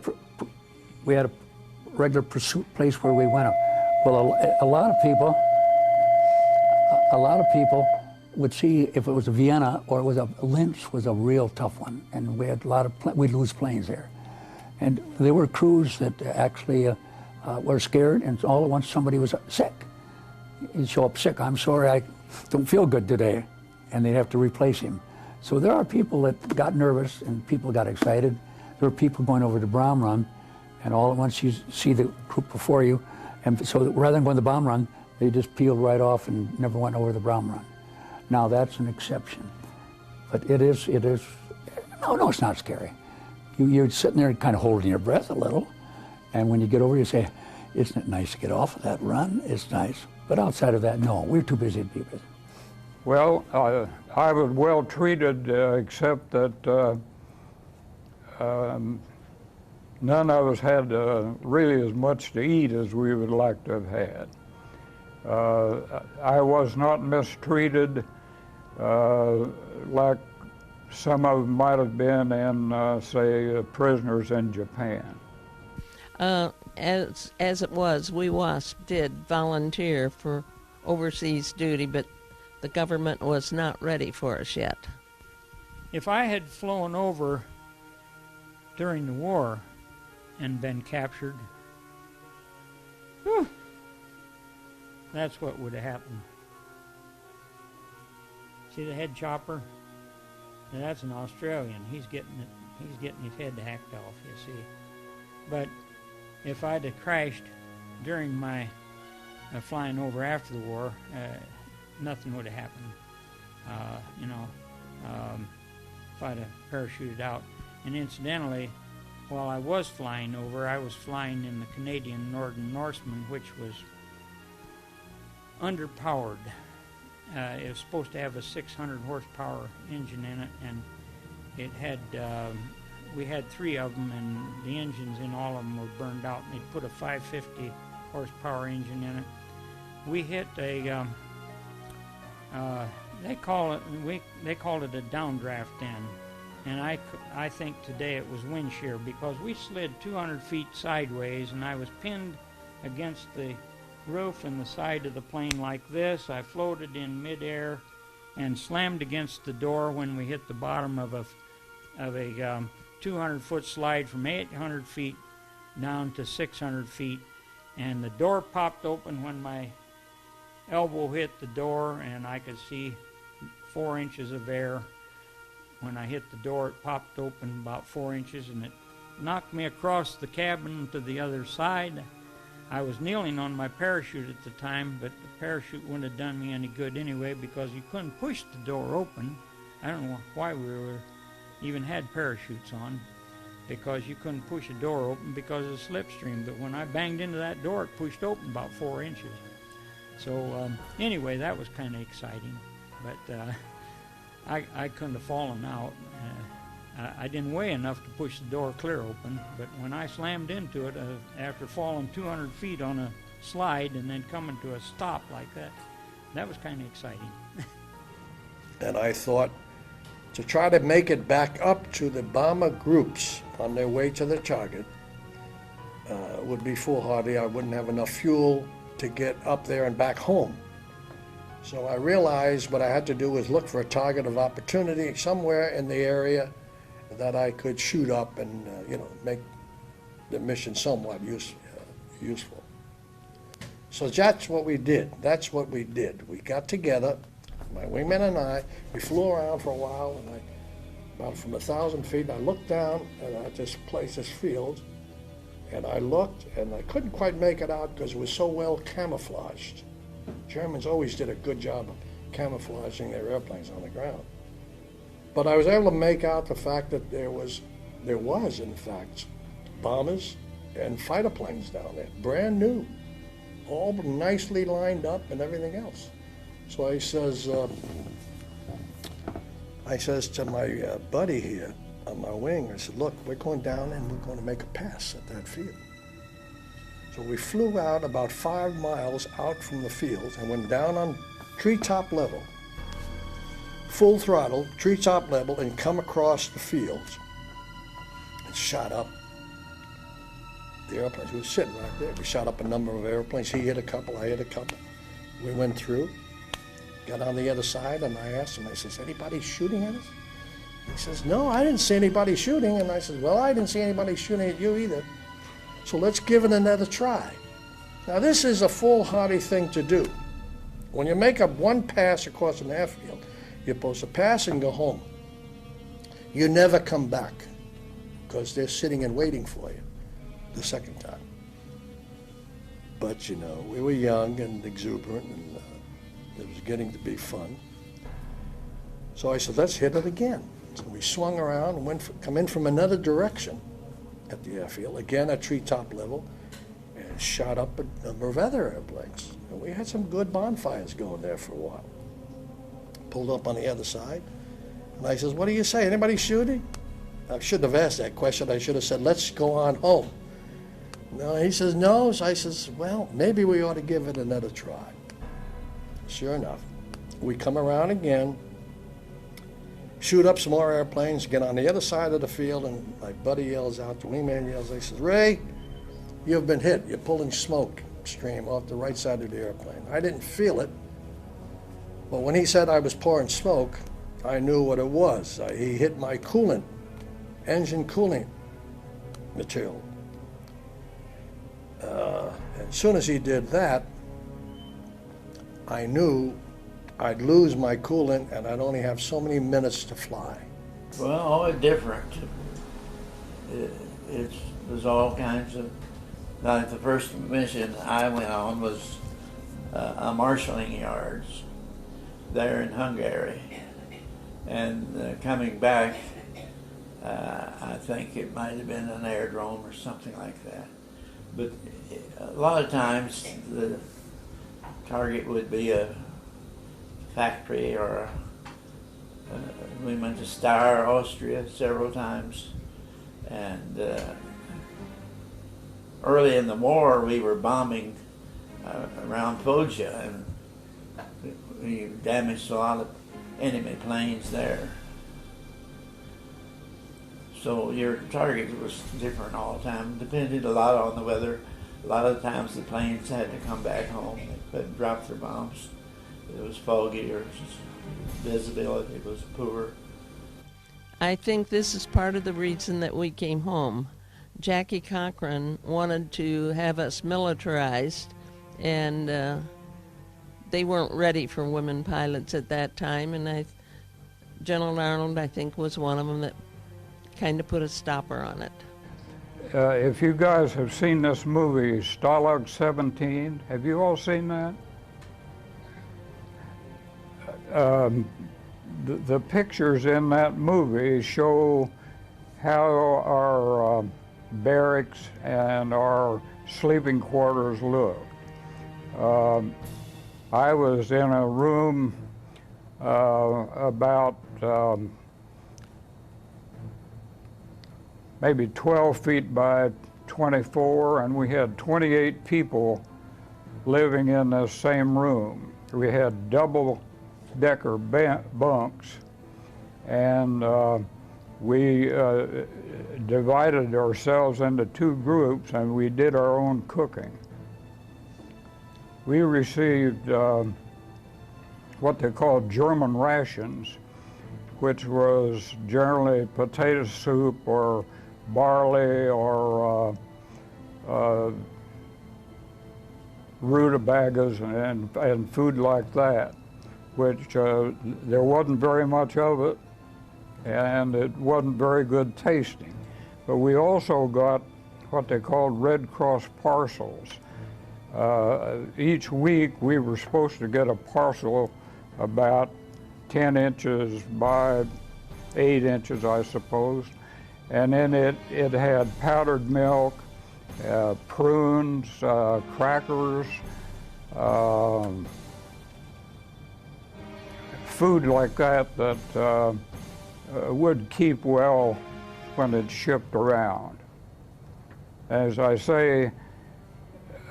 regular pursuit place where we went up. Well, a lot of people would see if it was a Vienna or it was a Linz was a real tough one, and we had a lot of we'd lose planes there, and there were crews that actually were scared, and all at once somebody was sick. He'd show up sick. I'm sorry, I don't feel good today, and they'd have to replace him. So there are people that got nervous and people got excited. There were people going over the bomb run, and all at once you see the group before you, and so rather than going the bomb run, they just peeled right off and never went over the bomb run. Now that's an exception, but it is. No, it's not scary. You're sitting there kind of holding your breath a little, and when you get over, you say, "Isn't it nice to get off of that run? It's nice." But outside of that, no, we're too busy to be busy. Well, I was well treated, except that none of us had really as much to eat as we would like to have had. I was not mistreated like some of them might have been in, say, prisoners in Japan. As it was, we WASP did volunteer for overseas duty, but the government was not ready for us yet. If I had flown over during the war and been captured, that's what would have happened. See the head chopper? Now that's an Australian. He's getting his head hacked off, you see. But if I'd have crashed during my flying over after the war, nothing would have happened. If I'd have parachuted out. And incidentally, while I was flying over, I was flying in the Canadian Northern Norseman, which was underpowered. It was supposed to have a 600 horsepower engine in it, and it had, we had 3 of them, and the engines in all of them were burned out, and they put a 550 horsepower engine in it. We hit a, they called it a downdraft then, and I think today it was wind shear, because we slid 200 feet sideways, and I was pinned against the roof and the side of the plane like this. I floated in midair and slammed against the door when we hit the bottom of a 200-foot slide from 800 feet down to 600 feet, and the door popped open when my elbow hit the door, and I could see 4 inches of air. When I hit the door, it popped open about 4 inches, and it knocked me across the cabin to the other side. I was kneeling on my parachute at the time, but the parachute wouldn't have done me any good anyway, because you couldn't push the door open. I don't know why we even had parachutes on, because you couldn't push a door open because of the slipstream. But when I banged into that door, it pushed open about 4 inches. So anyway, that was kind of exciting, but I couldn't have fallen out. I didn't weigh enough to push the door clear open, but when I slammed into it, after falling 200 feet on a slide and then coming to a stop like that, that was kind of exciting. And I thought to try to make it back up to the bomber groups on their way to the target would be foolhardy. I wouldn't have enough fuel, to get up there and back home. So I realized what I had to do was look for a target of opportunity somewhere in the area that I could shoot up and, make the mission somewhat useful. So that's what we did. That's what we did. We got together, my wingman and I, we flew around for a while, and about from 1,000 feet, I looked down at this place, this field, and I looked, and I couldn't quite make it out because it was so well camouflaged. Germans always did a good job of camouflaging their airplanes on the ground. But I was able to make out the fact that there was in fact, bombers and fighter planes down there, brand new, all nicely lined up and everything else. So I says to my buddy here on my wing, I said, look, we're going down and we're going to make a pass at that field. So we flew out about 5 miles out from the field and went down on treetop level, full throttle, treetop level, and come across the fields and shot up the airplanes. We were sitting right there. We shot up a number of airplanes. He hit a couple, I hit a couple. We went through, got on the other side, and I asked him, I says, anybody shooting at us? He says, no, I didn't see anybody shooting. And I said, well, I didn't see anybody shooting at you either. So let's give it another try. Now, this is a foolhardy thing to do. When you make up one pass across an airfield, you're supposed to pass and go home. You never come back because they're sitting and waiting for you the second time. But, we were young and exuberant, and it was getting to be fun. So I said, let's hit it again. So we swung around and come in from another direction at the airfield, again at treetop level, and shot up a number of other airplanes. And we had some good bonfires going there for a while. Pulled up on the other side, and I says, what do you say, anybody shooting? I shouldn't have asked that question. I should have said, let's go on home. No, he says, no. So I says, well, maybe we ought to give it another try. Sure enough, we come around again, shoot up some more airplanes, get on the other side of the field, and my buddy yells out, the wingman yells, he says, Ray, you've been hit. You're pulling smoke stream off the right side of the airplane. I didn't feel it, but when he said I was pouring smoke, I knew what it was. He hit my coolant, engine cooling material. And as soon as he did that, I knew I'd lose my coolant and I'd only have so many minutes to fly. Well, all different. It was all kinds of, like the first mission I went on was a marshalling yards there in Hungary. And coming back, I think it might have been an aerodrome or something like that. But a lot of times the target would be a factory, or we went to Steyr, Austria several times. And early in the war we were bombing around Foggia, and we damaged a lot of enemy planes there. So your target was different all the time. Depended a lot on the weather. A lot of times the planes had to come back home. They couldn't drop their bombs. It was foggy or visibility was poor. I think this is part of the reason that we came home. Jackie Cochran wanted to have us militarized, and they weren't ready for women pilots at that time, and General Arnold, I think, was one of them that kind of put a stopper on it. If you guys have seen this movie, Stalag 17, have you all seen that? The pictures in that movie show how our barracks and our sleeping quarters looked. I was in a room about maybe 12 feet by 24, and we had 28 people living in the same room. We had double-decker bunks, and we divided ourselves into two groups, and we did our own cooking. we received what they called German rations, which was generally potato soup or barley or rutabagas and food like that, which there wasn't very much of it, and it wasn't very good tasting. But we also got what they called Red Cross parcels. Each week we were supposed to get a parcel about 10 inches by 8 inches, I suppose. And then it had powdered milk, prunes, crackers, food like that would keep well when it's shipped around. As I say,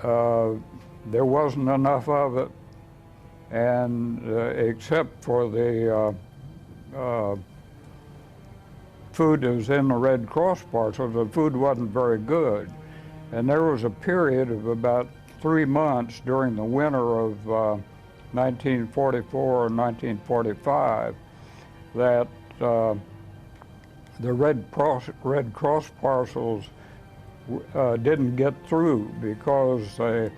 there wasn't enough of it, and except for the food that was in the Red Cross parcel, the food wasn't very good. And there was a period of about 3 months during the winter of 1944 and 1945 that the Red Cross parcels didn't get through because the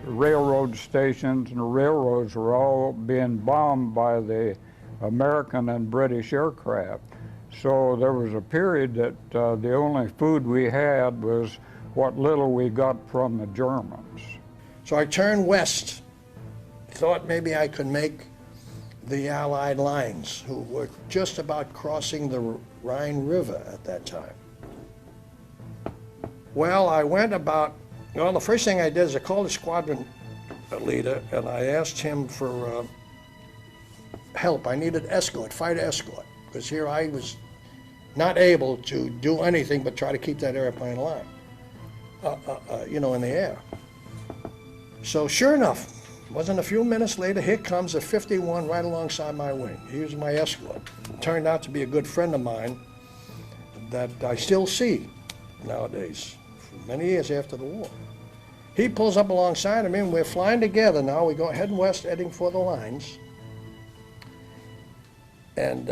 railroad stations and the railroads were all being bombed by the American and British aircraft. So there was a period that the only food we had was what little we got from the Germans. So I turned west, thought maybe I could make the Allied lines, who were just about crossing the Rhine River at that time. Well, I went about, well, the first thing I did is I called the squadron leader and I asked him for help. I needed escort, fighter escort, because here I was not able to do anything but try to keep that airplane alive, in the air. So sure enough, wasn't a few minutes later, here comes a 51 right alongside my wing. He was my escort. It turned out to be a good friend of mine that I still see nowadays, for many years after the war. He pulls up alongside of me and we're flying together now. We go heading west, heading for the lines. And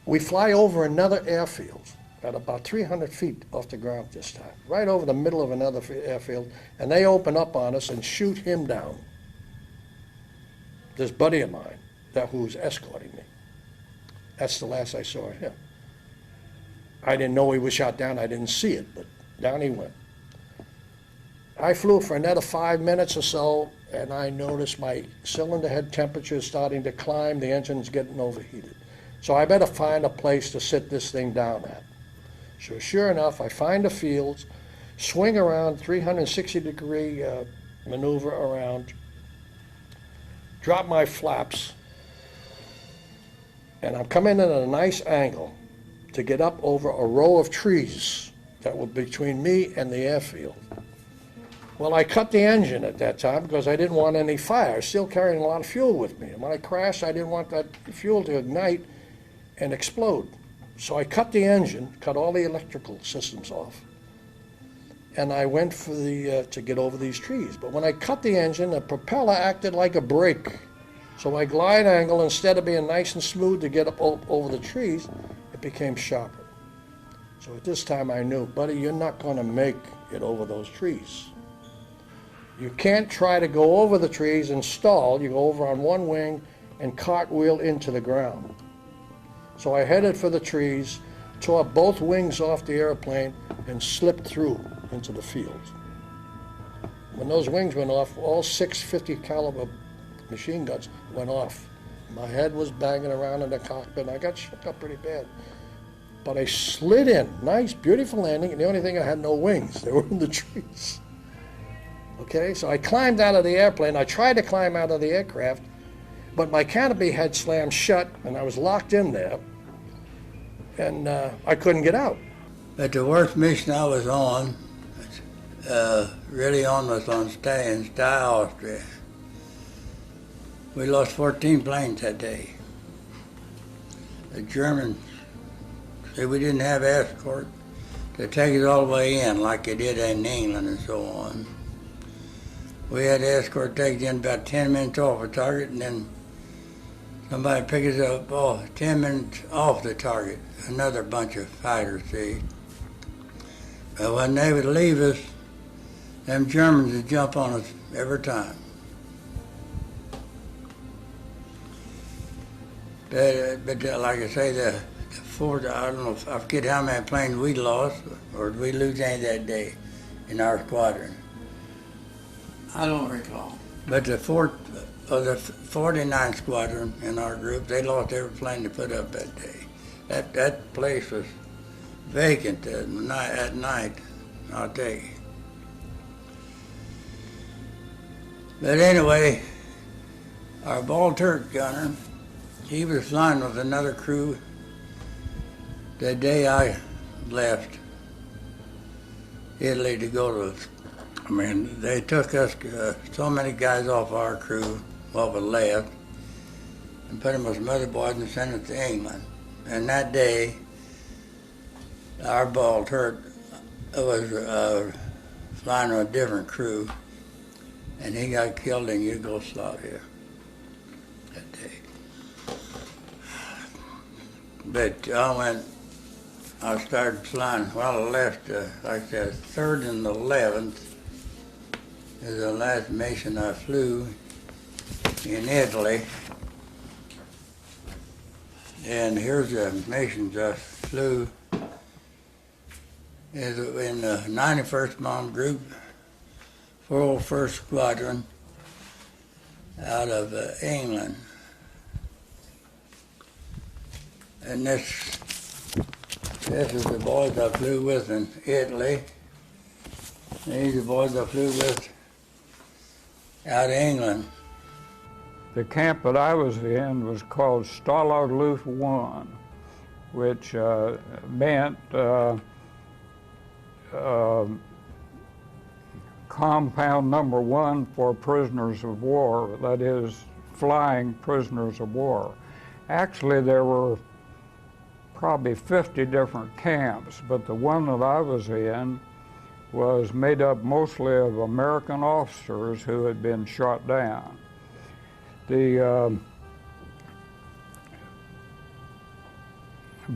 we fly over another airfield at about 300 feet off the ground this time, right over the middle of another airfield, and they open up on us and shoot him down. This buddy of mine, who's escorting me. That's the last I saw of him. I didn't know he was shot down. I didn't see it, but down he went. I flew for another 5 minutes or so, and I noticed my cylinder head temperature is starting to climb. The engine's getting overheated. So I better find a place to sit this thing down at. So sure enough, I find a field, swing around, 360-degree maneuver around, drop my flaps, and I'm coming in at a nice angle to get up over a row of trees that were between me and the airfield. Well, I cut the engine at that time because I didn't want any fire. I was still carrying a lot of fuel with me. And when I crashed, I didn't want that fuel to ignite and explode. So I cut the engine, cut all the electrical systems off, and I went for to get over these trees. But when I cut the engine, the propeller acted like a brake. So my glide angle, instead of being nice and smooth to get up over the trees, it became sharper. So at this time I knew, buddy, you're not going to make it over those trees. You can't try to go over the trees and stall. You go over on one wing and cartwheel into the ground. So I headed for the trees, tore both wings off the airplane, and slipped through into the field. When those wings went off, all 6 50 caliber machine guns went off. My head was banging around in the cockpit, and I got shook up pretty bad. But I slid in, nice, beautiful landing, and the only thing, I had no wings. They were in the trees. Okay, so I climbed out of the airplane. I tried to climb out of the aircraft, but my canopy had slammed shut, and I was locked in there, and I couldn't get out. But the worst mission I was on, really on, was on Stye, Austria. We lost 14 planes that day. The Germans said we didn't have escort to take us all the way in like they did in England and so on. We had the escort take in about 10 minutes off a target, and then somebody pick us up 10 minutes off the target. Another bunch of fighters, see. But when they would leave us, them Germans would jump on us every time. But like I say, the fourth, I don't know, I forget how many planes we lost, or did we lose any that day in our squadron. I don't recall. But the 49th Squadron in our group, they lost every plane they put up that day. That place was vacant at night, I'll tell you. But anyway, our ball turret gunner, he was flying with another crew the day I left Italy to go to, they took us, so many guys off our crew, what was left, and put them with some other boys and sent us to England. And that day, our ball turret was flying on a different crew, and he got killed in Yugoslavia that day. But I started flying, well, I left, like the 3rd and the 11th is the last mission I flew in Italy. And here's the missions I flew in the 91st Bomb Group, 401st Squadron out of England. And this is the boys I flew with in Italy. These are the boys I flew with out of England. The camp that I was in was called Stalag-Luft 1, which meant compound number 1 for prisoners of war, that is, flying prisoners of war. Actually, there were probably 50 different camps, but the one that I was in was made up mostly of American officers who had been shot down. The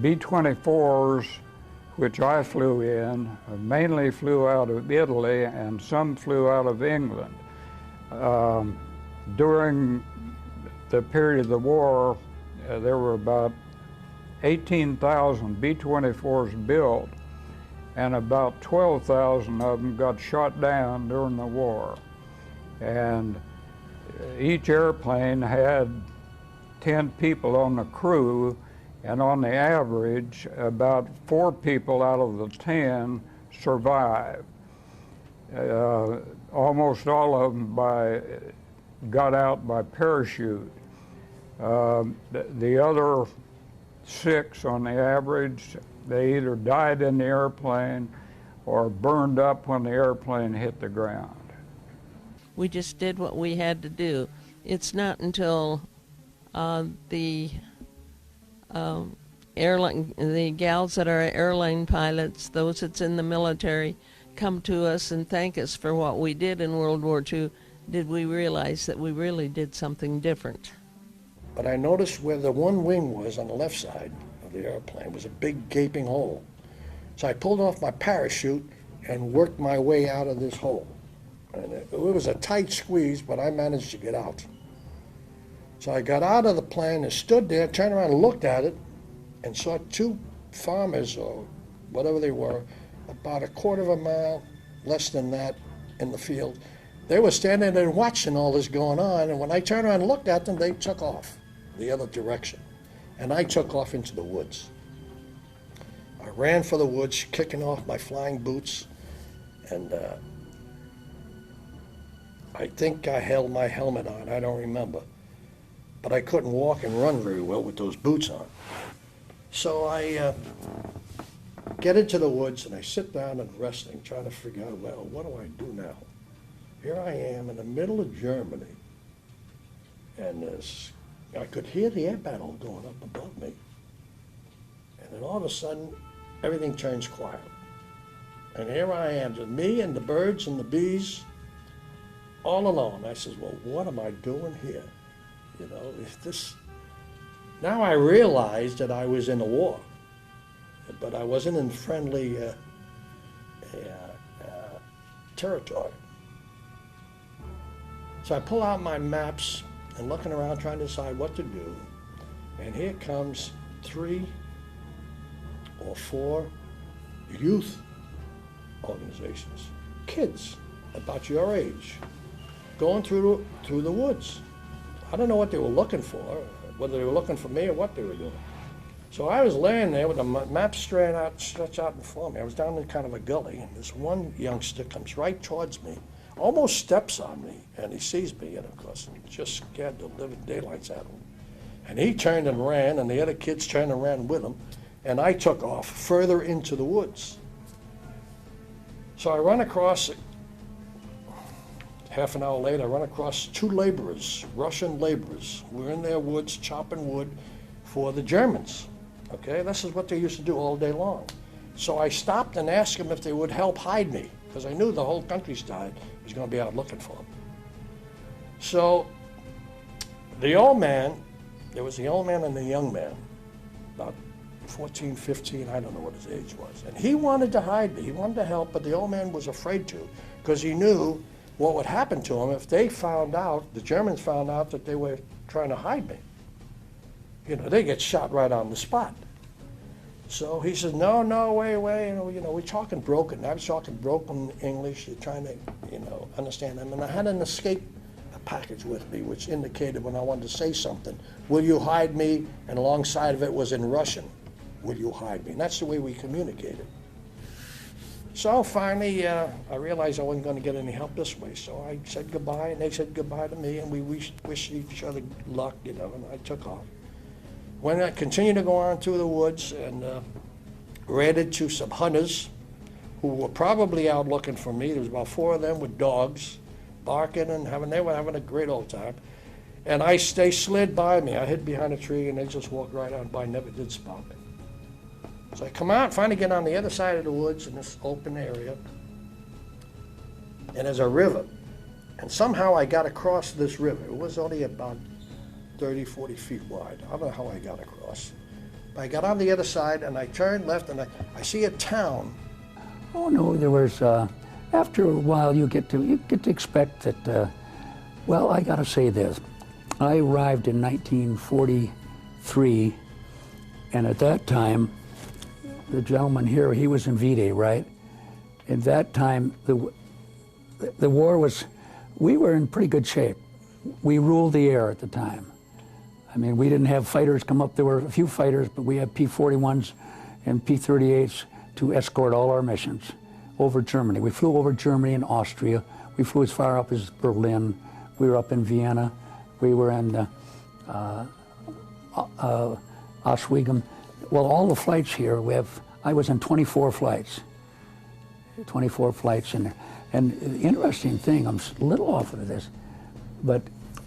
B-24s, which I flew in, mainly flew out of Italy and some flew out of England. During the period of the war, there were about 18,000 B-24s built, and about 12,000 of them got shot down during the war. And each airplane had 10 people on the crew, and on the average, about 4 people out of the 10 survived. Almost all of them got out by parachute. The other 6 on the average, they either died in the airplane or burned up when the airplane hit the ground. We just did what we had to do. It's not until the gals that are airline pilots, those that's in the military, come to us and thank us for what we did in World War II, did we realize that we really did something different. But I noticed where the one wing was on the left side of the airplane was a big gaping hole. So I pulled off my parachute and worked my way out of this hole. And it was a tight squeeze, but I managed to get out. So I got out of the plane and stood there, turned around and looked at it, and saw 2 farmers, or whatever they were, about a quarter of a mile, less than that, in the field. They were standing there watching all this going on, and when I turned around and looked at them, they took off the other direction. And I took off into the woods. I ran for the woods, kicking off my flying boots, and I think I held my helmet on, I don't remember. But I couldn't walk and run very well with those boots on. So I get into the woods and I sit down and resting, trying to figure out, well, what do I do now? Here I am in the middle of Germany, and I could hear the air battle going up above me. And then all of a sudden, everything turns quiet. And here I am, just me and the birds and the bees, all alone. I says, well, what am I doing here? You know, if this, now I realized that I was in a war, but I wasn't in friendly territory. So I pull out my maps and looking around trying to decide what to do. And here comes 3 or 4 youth organizations, kids about your age, going through the woods. I don't know what they were looking for, whether they were looking for me or what they were doing. So I was laying there with the map stretched out in front of me. I was down in kind of a gully, and this one youngster comes right towards me, almost steps on me, and he sees me, and of course, just scared the living daylights out of him. And he turned and ran, and the other kids turned and ran with him, and I took off further into the woods. So I run across, half an hour later, I run across 2 laborers, Russian laborers, who were in their woods chopping wood for the Germans. Okay, this is what they used to do all day long. So I stopped and asked them if they would help hide me, because I knew the whole countryside was going to be out looking for them. So the old man, there was the old man and the young man, about 14, 15, I don't know what his age was. And he wanted to hide me, he wanted to help, but the old man was afraid to, because he knew what would happen to him if they found out, the Germans found out that they were trying to hide me. You know, they get shot right on the spot. So he says, no, wait, you know, we're talking broken. I was talking broken English, you're trying to, you know, understand them. And I had an escape package with me, which indicated when I wanted to say something, will you hide me? And alongside of it was in Russian, will you hide me? And that's the way we communicated. So finally, I realized I wasn't going to get any help this way. So I said goodbye, and they said goodbye to me, and we wished each other luck, you know, and I took off. When I continued to go on through the woods and ran into some hunters who were probably out looking for me. There was about 4 of them with dogs, barking and they were having a great old time. And they slid by me. I hid behind a tree and they just walked right on by, never did spot me. So I come out, finally get on the other side of the woods in this open area, and there's a river. And somehow I got across this river. It was only about 30, 40 feet wide. I don't know how I got across. But I got on the other side and I turned left and I see a town. Oh no, there was, after a while you get to expect that, well, I gotta say this. I arrived in 1943, and at that time, the gentleman here, he was in V-Day, right? At that time, the war was, we were in pretty good shape. We ruled the air at the time. I mean, we didn't have fighters come up. There were a few fighters, but we had P-41s and P-38s to escort all our missions over Germany. We flew over Germany and Austria. We flew as far up as Berlin. We were up in Vienna. We were in Oswego. Well, all the flights here, I was in 24 flights. 24 flights in there. And the interesting thing, I'm a little off of this, but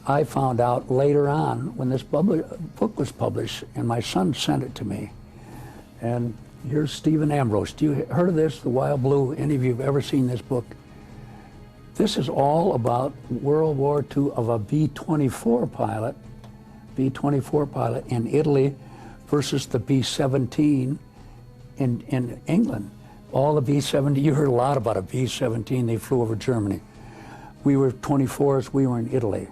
I found out later on when this book was published, and my son sent it to me. And here's Stephen Ambrose. Do you heard of this, The Wild Blue? Any of you have ever seen this book? This is all about World War II of a B-24 pilot in Italy versus the B-17 in England. All the B-17, you heard a lot about a B-17, they flew over Germany. We were 24s, we were in Italy,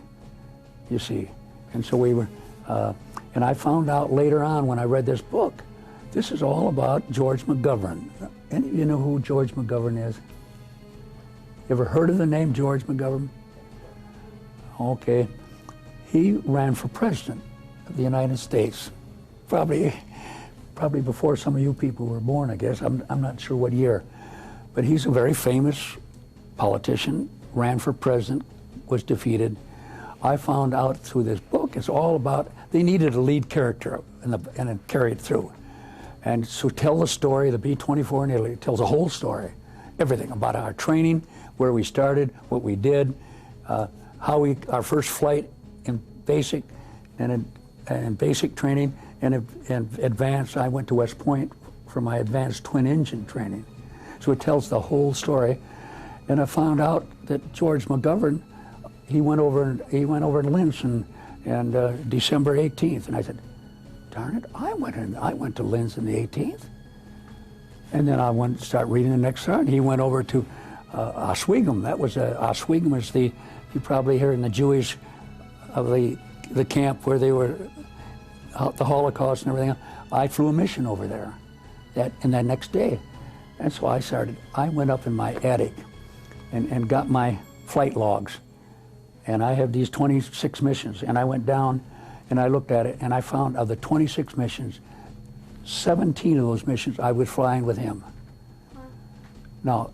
you see. And so we were, and I found out later on when I read this book, this is all about George McGovern. Any of you know who George McGovern is? You ever heard of the name George McGovern? Okay. He ran for president of the United States, probably before some of you people were born, I guess. I'm not sure what year. But he's a very famous politician, ran for president, was defeated. I found out through this book, it's all about, they needed a lead character and it carried through. And so tell the story, the B-24 in Italy, it tells the whole story. Everything about our training, where we started, what we did, our first flight in basic and basic training, and advanced. I went to West Point for my advanced twin engine training. So it tells the whole story. And I found out that George McGovern he went over to Linz and December 18th, and I said, darn it, I went to Linz on the 18th. And then I went to start reading the next sergeant. He went over to Oswego. That was Oswego was you probably hear in the Jewish of the camp where they were the Holocaust and everything. I flew a mission over there that next day. And so I went up in my attic and got my flight logs. And I have these 26 missions. And I went down and I looked at it, and I found of the 26 missions, 17 of those missions I was flying with him. Now,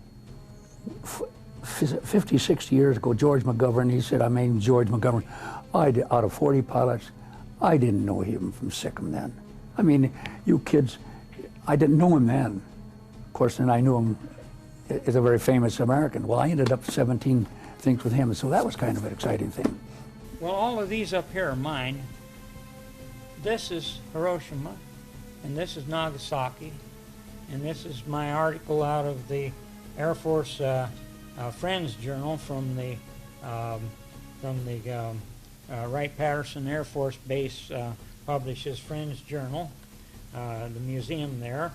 50, 60 years ago, George McGovern, he said, George McGovern, out of 40 pilots, I didn't know him from Sikkim then. I mean, you kids, I didn't know him then. Of course, then I knew him as a very famous American. Well, I ended up 17 things with him, so that was kind of an exciting thing. Well, all of these up here are mine. This is Hiroshima, and this is Nagasaki, and this is my article out of the Air Force Friends Journal from the Wright-Patterson Air Force Base publishes Friends Journal, the museum there.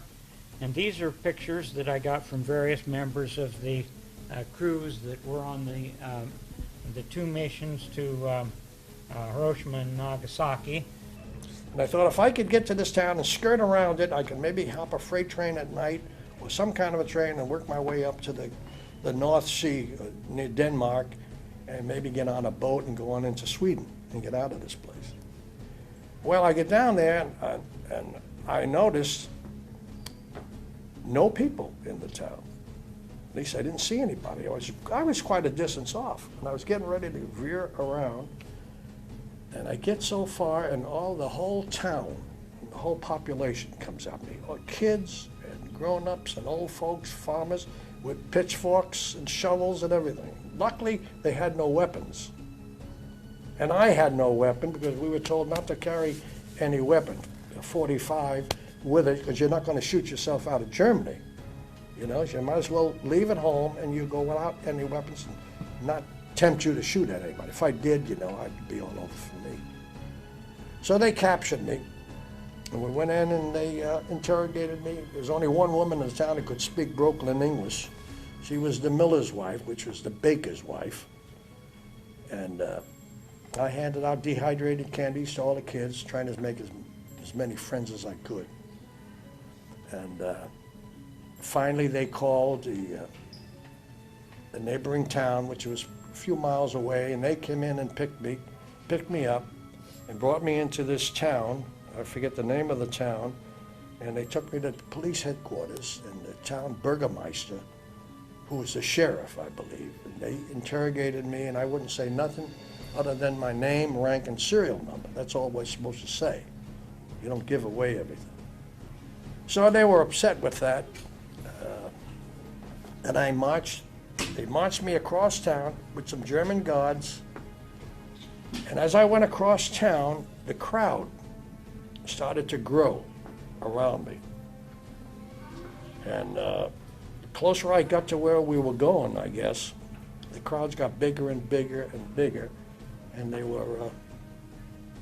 And these are pictures that I got from various members of the crews that were on the two missions to Hiroshima and Nagasaki. And I thought if I could get to this town and skirt around it, I could maybe hop a freight train at night or some kind of a train and work my way up to the North Sea near Denmark and maybe get on a boat and go on into Sweden and get out of this place. Well, I get down there and I noticed no people in the town. At least I didn't see anybody. I was quite a distance off, and I was getting ready to veer around. And I get so far, and the whole town, the whole population comes at me. Kids and grown-ups and old folks, farmers, with pitchforks and shovels and everything. Luckily, they had no weapons. And I had no weapon because we were told not to carry any weapon, a .45 with it, because you're not going to shoot yourself out of Germany. You know, so you might as well leave it home and you go without any weapons and not tempt you to shoot at anybody. If I did, you know, I'd be all over for me. So they captured me, and we went in and they interrogated me. There's only one woman in the town who could speak broken English. She was the miller's wife, which was the baker's wife. And I handed out dehydrated candies to all the kids, trying to make as many friends as I could. And finally they called the neighboring town, which was a few miles away, and they came in and picked me up and brought me into this town. I forget the name of the town, and they took me to the police headquarters, and the town burgomaster, who was the sheriff, I believe, and they interrogated me, and I wouldn't say nothing other than my name, rank, and serial number. That's all we're supposed to say. You don't give away everything. So they were upset with that, and they marched me across town with some German guards, and as I went across town, the crowd started to grow around me. And the closer I got to where we were going, I guess, the crowds got bigger and bigger and bigger, and they were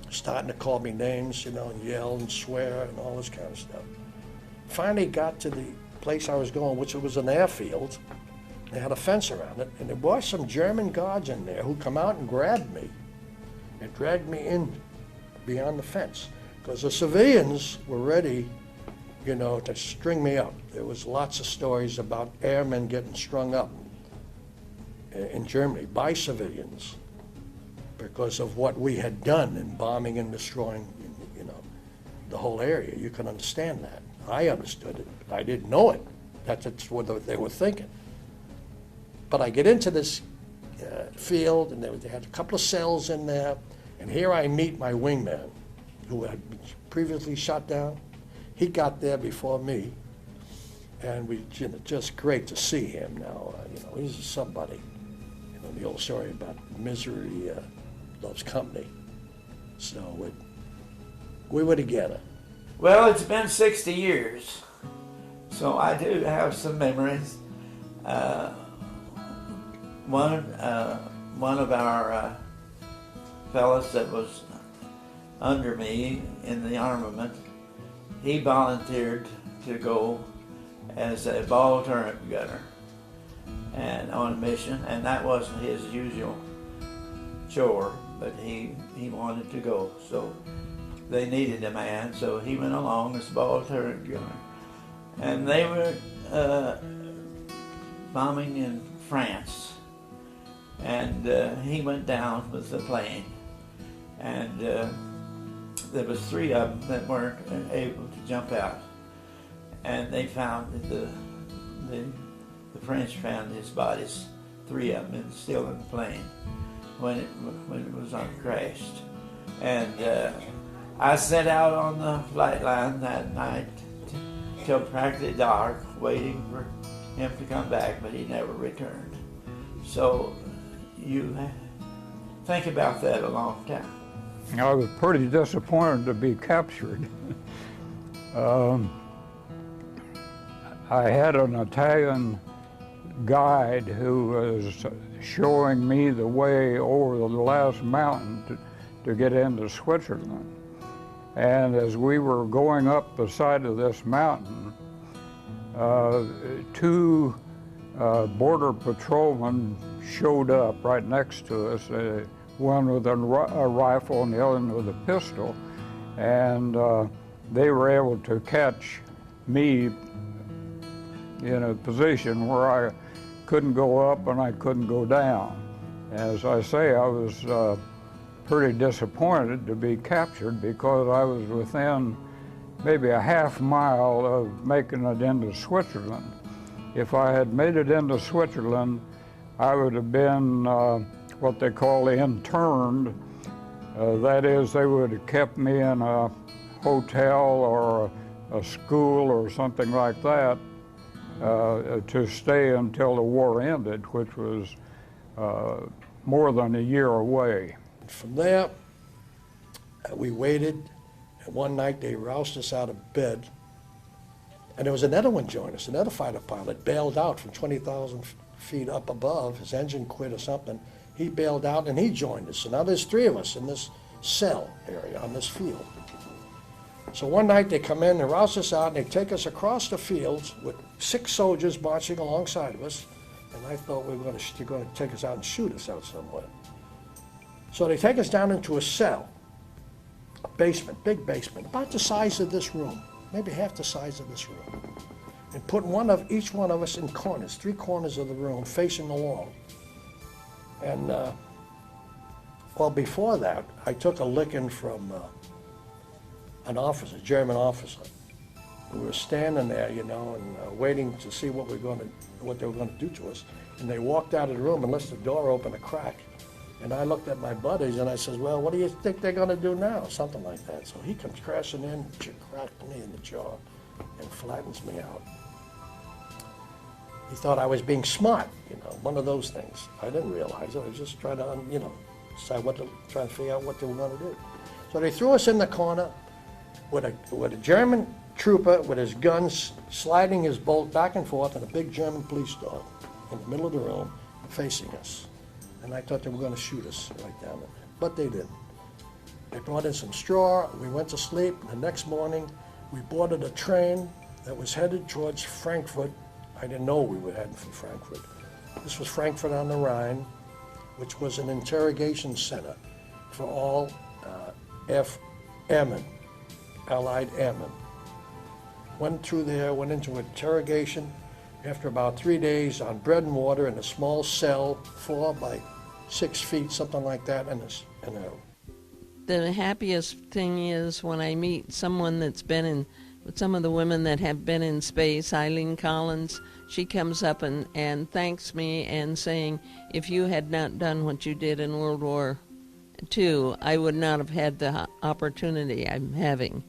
starting to call me names, you know, and yell and swear and all this kind of stuff. Finally got to the place I was going, which was an airfield. They had a fence around it, and there were some German guards in there who come out and grabbed me and dragged me in beyond the fence, because the civilians were ready, you know, to string me up. There was lots of stories about airmen getting strung up in Germany by civilians because of what we had done in bombing and destroying, you know, the whole area. You can understand that. I understood it. I didn't know it. That's what they were thinking. But I get into this field, and they had a couple of cells in there, and here I meet my wingman, who had been previously shot down. He got there before me, and you know, just great to see him now. You know, he's somebody. You know, the old story about misery loves company. So we were together. Well, it's been 60 years, so I do have some memories. One, one of our fellows that was under me in the armament, he volunteered to go as a ball turret gunner and on a mission, and that wasn't his usual chore, but he wanted to go, so they needed a man, so he went along as ball turret gunner. And they were bombing in France, and he went down with the plane, and there was 3 of them that weren't able to jump out, and they found the French found his bodies, 3 of them, still in the plane when it was crashed. And I sat out on the flight line that night till practically dark, waiting for him to come back, but he never returned. So you think about that a long time. I was pretty disappointed to be captured. I had an Italian guide who was showing me the way over the last mountain to get into Switzerland. And as we were going up the side of this mountain, 2 border patrolmen showed up right next to us, one with a rifle and the other with a pistol, and they were able to catch me in a position where I couldn't go up and I couldn't go down. As I say, I was pretty disappointed to be captured because I was within maybe a half mile of making it into Switzerland. If I had made it into Switzerland, I would have been what they call interned. That is, they would have kept me in a hotel or a school or something like that to stay until the war ended, which was more than a year away. From there, we waited, and one night they roused us out of bed, and there was another one joined us, another fighter pilot, bailed out from 20,000 feet up above. His engine quit or something. He bailed out and he joined us. So now there's 3 of us in this cell area on this field. So one night they come in and rouse us out, and they take us across the fields with 6 soldiers marching alongside of us, and I thought they're going to take us out and shoot us out somewhere. So they take us down into a cell, a basement, big basement, about the size of this room, maybe half the size of this room, and put each one of us in corners, 3 corners of the room facing the wall. And well, before that, I took a licking from an officer, a German officer. We were standing there, you know, and waiting to see what they were going to do to us. And they walked out of the room and left the door open a crack. And I looked at my buddies and I said, well, what do you think they're going to do now? Something like that. So he comes crashing in, cracked me in the jaw, and flattens me out. He thought I was being smart, you know, one of those things. I didn't realize it. I was just trying to, you know, trying to figure out what they were going to do. So they threw us in the corner with a German trooper with his guns sliding his bolt back and forth, and a big German police dog in the middle of the room facing us. And I thought they were going to shoot us right down there, but they didn't. They brought in some straw, we went to sleep. The next morning, we boarded a train that was headed towards Frankfurt. I didn't know we were heading for Frankfurt. This was Frankfurt on the Rhine, which was an interrogation center for all airmen, Allied airmen. Went through there, went into interrogation. After about 3 days on bread and water in a small cell, 4 by 6 feet, something like that, The happiest thing is when I meet someone that's been in, some of the women that have been in space, Eileen Collins, she comes up and thanks me and saying, if you had not done what you did in World War II, I would not have had the opportunity I'm having.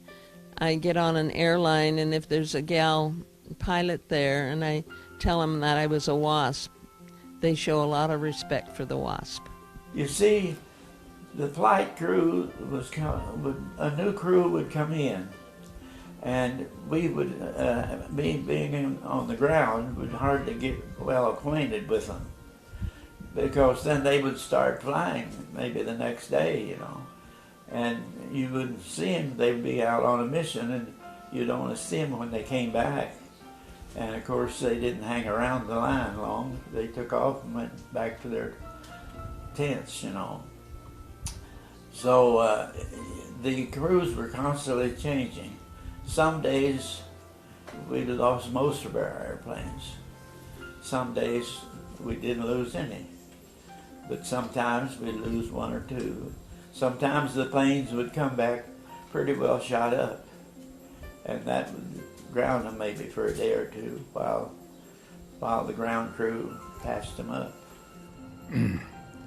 I get on an airline, and if there's a gal pilot there and I tell them that I was a WASP, they show a lot of respect for the WASP. You see, the flight crew a new crew would come in, and we would, being on the ground, would hardly get well acquainted with them. because then they would start flying maybe the next day, you know. And you wouldn't see them. They'd be out on a mission, and you'd only see them when they came back. And of course, they didn't hang around the line long. They took off and went back to their tents, you know. So the crews were constantly changing. Some days we lost most of our airplanes. Some days we didn't lose any. But sometimes we'd lose one or two. Sometimes the planes would come back pretty well shot up, and that would ground them maybe for a day or two while the ground crew patched them up.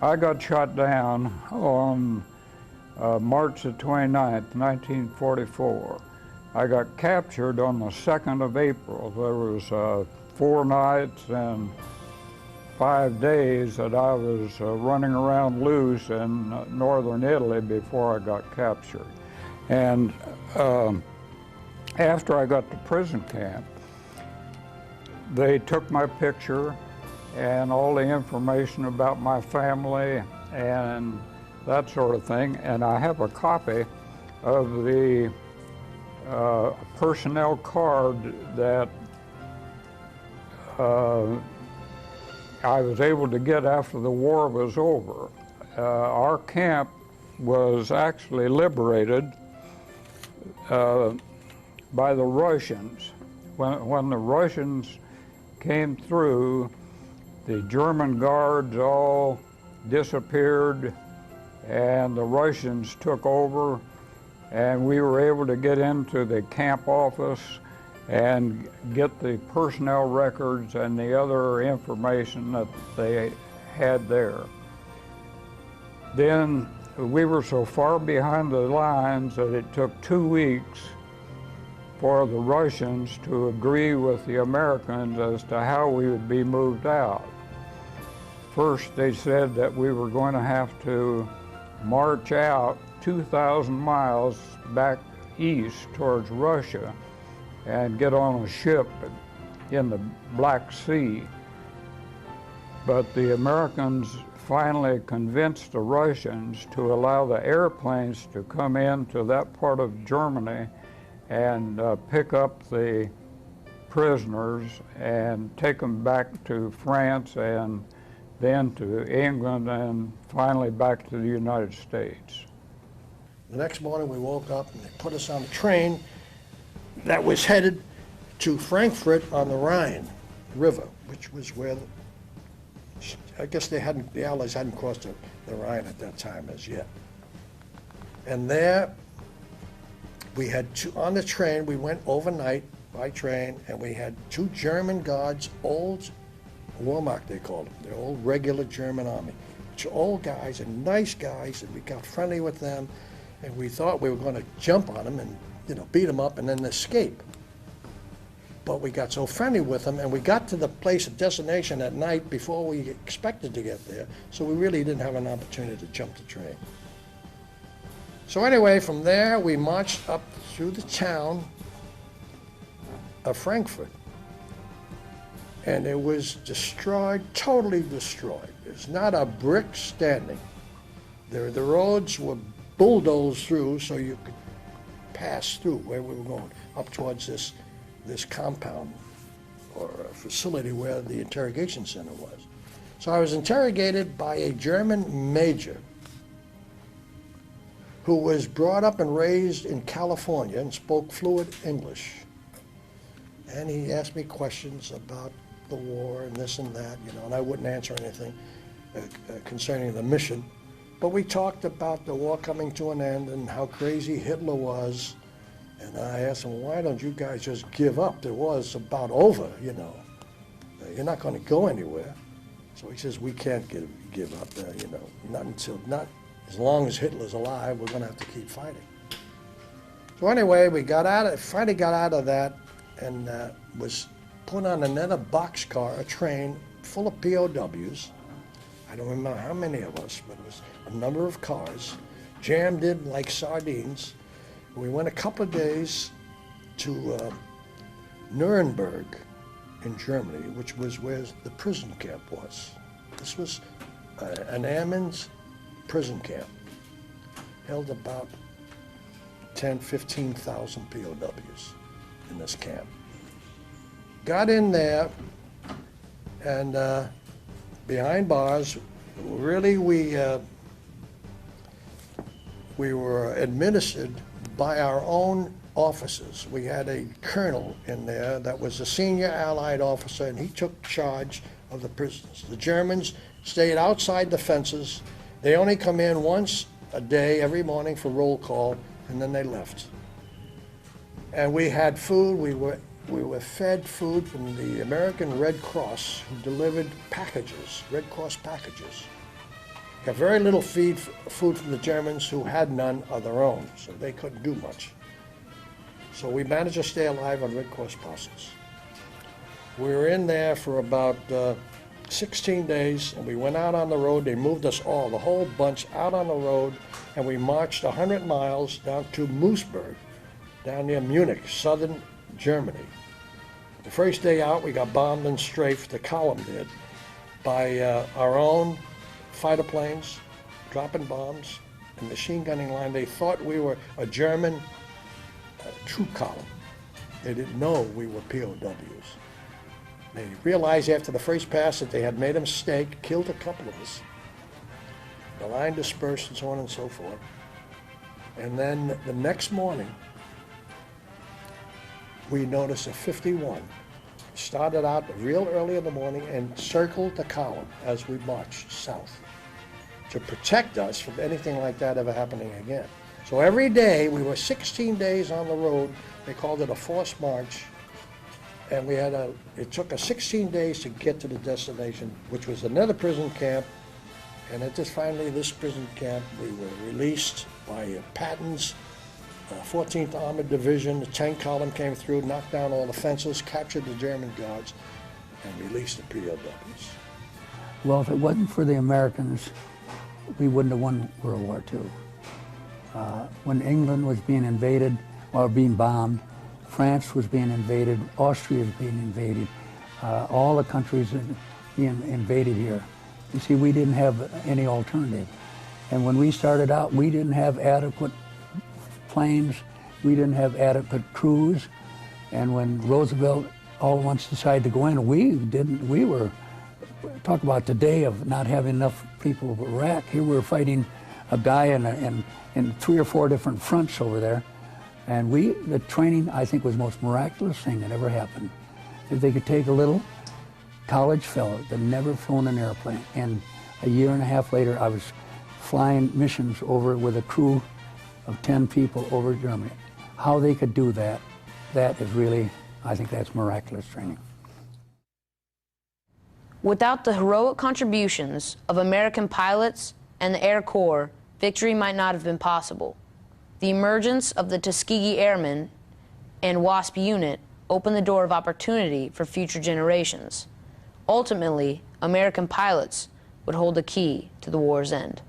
I got shot down on March the 29th, 1944. I got captured on the 2nd of April. There was 4 nights and 5 days that I was running around loose in northern Italy before I got captured. And after I got to prison camp, they took my picture and all the information about my family and that sort of thing, and I have a copy of the personnel card that I was able to get after the war was over. Our camp was actually liberated by the Russians. When the Russians came through, the German guards all disappeared and the Russians took over, and we were able to get into the camp office and get the personnel records and the other information that they had there. Then we were so far behind the lines that it took 2 weeks for the Russians to agree with the Americans as to how we would be moved out. First, they said that we were going to have to march out 2,000 miles back east towards Russia and get on a ship in the Black Sea. But the Americans finally convinced the Russians to allow the airplanes to come into that part of Germany and pick up the prisoners and take them back to France and then to England and finally back to the United States. The next morning we woke up and they put us on a train that was headed to Frankfurt on the Rhine River, which was where I guess the Allies hadn't crossed the Rhine at that time as yet. And there we had on the train, we went overnight by train, and we had 2 German guards, old Wehrmacht they called them, they're old regular German army. Old guys and nice guys, and we got friendly with them, and we thought we were going to jump on them and beat them up and then escape. But we got so friendly with them, and we got to the place of destination at night before we expected to get there, so we really didn't have an opportunity to jump the train. So anyway, from there we marched up through the town of Frankfurt, and it was destroyed, totally destroyed. There's not a brick standing. The roads were bulldozed through so you could pass through where we were going, up towards this compound or a facility where the interrogation center was. So I was interrogated by a German major who was brought up and raised in California and spoke fluent English. And he asked me questions about the war and this and that, and I wouldn't answer anything concerning the mission. But we talked about the war coming to an end and how crazy Hitler was. And I asked him, why don't you guys just give up? The war's about over, You're not going to go anywhere. So he says, we can't give up, not as long as Hitler's alive, we're going to have to keep fighting. So anyway, we finally got out of that and was put on another boxcar, a train full of POWs. I don't remember how many of us, but it was a number of cars, jammed in like sardines. We went a couple of days to Nuremberg in Germany, which was where the prison camp was. This was an airman's prison camp. Held about 10, 15,000 POWs in this camp. Got in there, and behind bars, really we were administered by our own officers. We had a colonel in there that was a senior Allied officer, and he took charge of the prisoners. The Germans stayed outside the fences. They only come in once a day, every morning for roll call, and then they left. And we had food. We were fed food from the American Red Cross, who delivered packages, Red Cross packages. Got very little food from the Germans, who had none of their own, so they couldn't do much. So we managed to stay alive on Red Cross parcels. We were in there for about 16 days, and we went out on the road. They moved us all, the whole bunch, out on the road, and we marched 100 miles down to Moosburg, down near Munich, southern Germany. The first day out, we got bombed and strafed, the column did, by our own fighter planes, dropping bombs and machine gunning line. They thought we were a German troop column. They didn't know we were POWs. They realized after the first pass that they had made a mistake, killed a couple of us. The line dispersed and so on and so forth. And then the next morning, we noticed a 51 started out real early in the morning and circled the column as we marched south to protect us from anything like that ever happening again. So every day, we were 16 days on the road. They called it a forced march. And it took us 16 days to get to the destination, which was another prison camp. And at this prison camp, we were released by Patton's 14th Armored Division. The tank column came through, knocked down all the fences, captured the German guards, and released the POWs. Well, if it wasn't for the Americans, we wouldn't have won World War II. When England was being invaded or being bombed, France was being invaded, Austria was being invaded, all the countries being invaded here. You see, we didn't have any alternative. And when we started out, we didn't have adequate planes, we didn't have adequate crews, and when Roosevelt all at once decided to go in, we were, talk about today of not having enough people of Iraq. Here we were fighting a guy in 3 or 4 different fronts over there. And the training, I think, was the most miraculous thing that ever happened. If they could take a little college fellow that never flown an airplane, and a year and a half later, I was flying missions over with a crew of 10 people over Germany. How they could do that, that is really, I think that's miraculous training. Without the heroic contributions of American pilots and the Air Corps, victory might not have been possible. The emergence of the Tuskegee Airmen and WASP unit opened the door of opportunity for future generations. Ultimately, American pilots would hold the key to the war's end.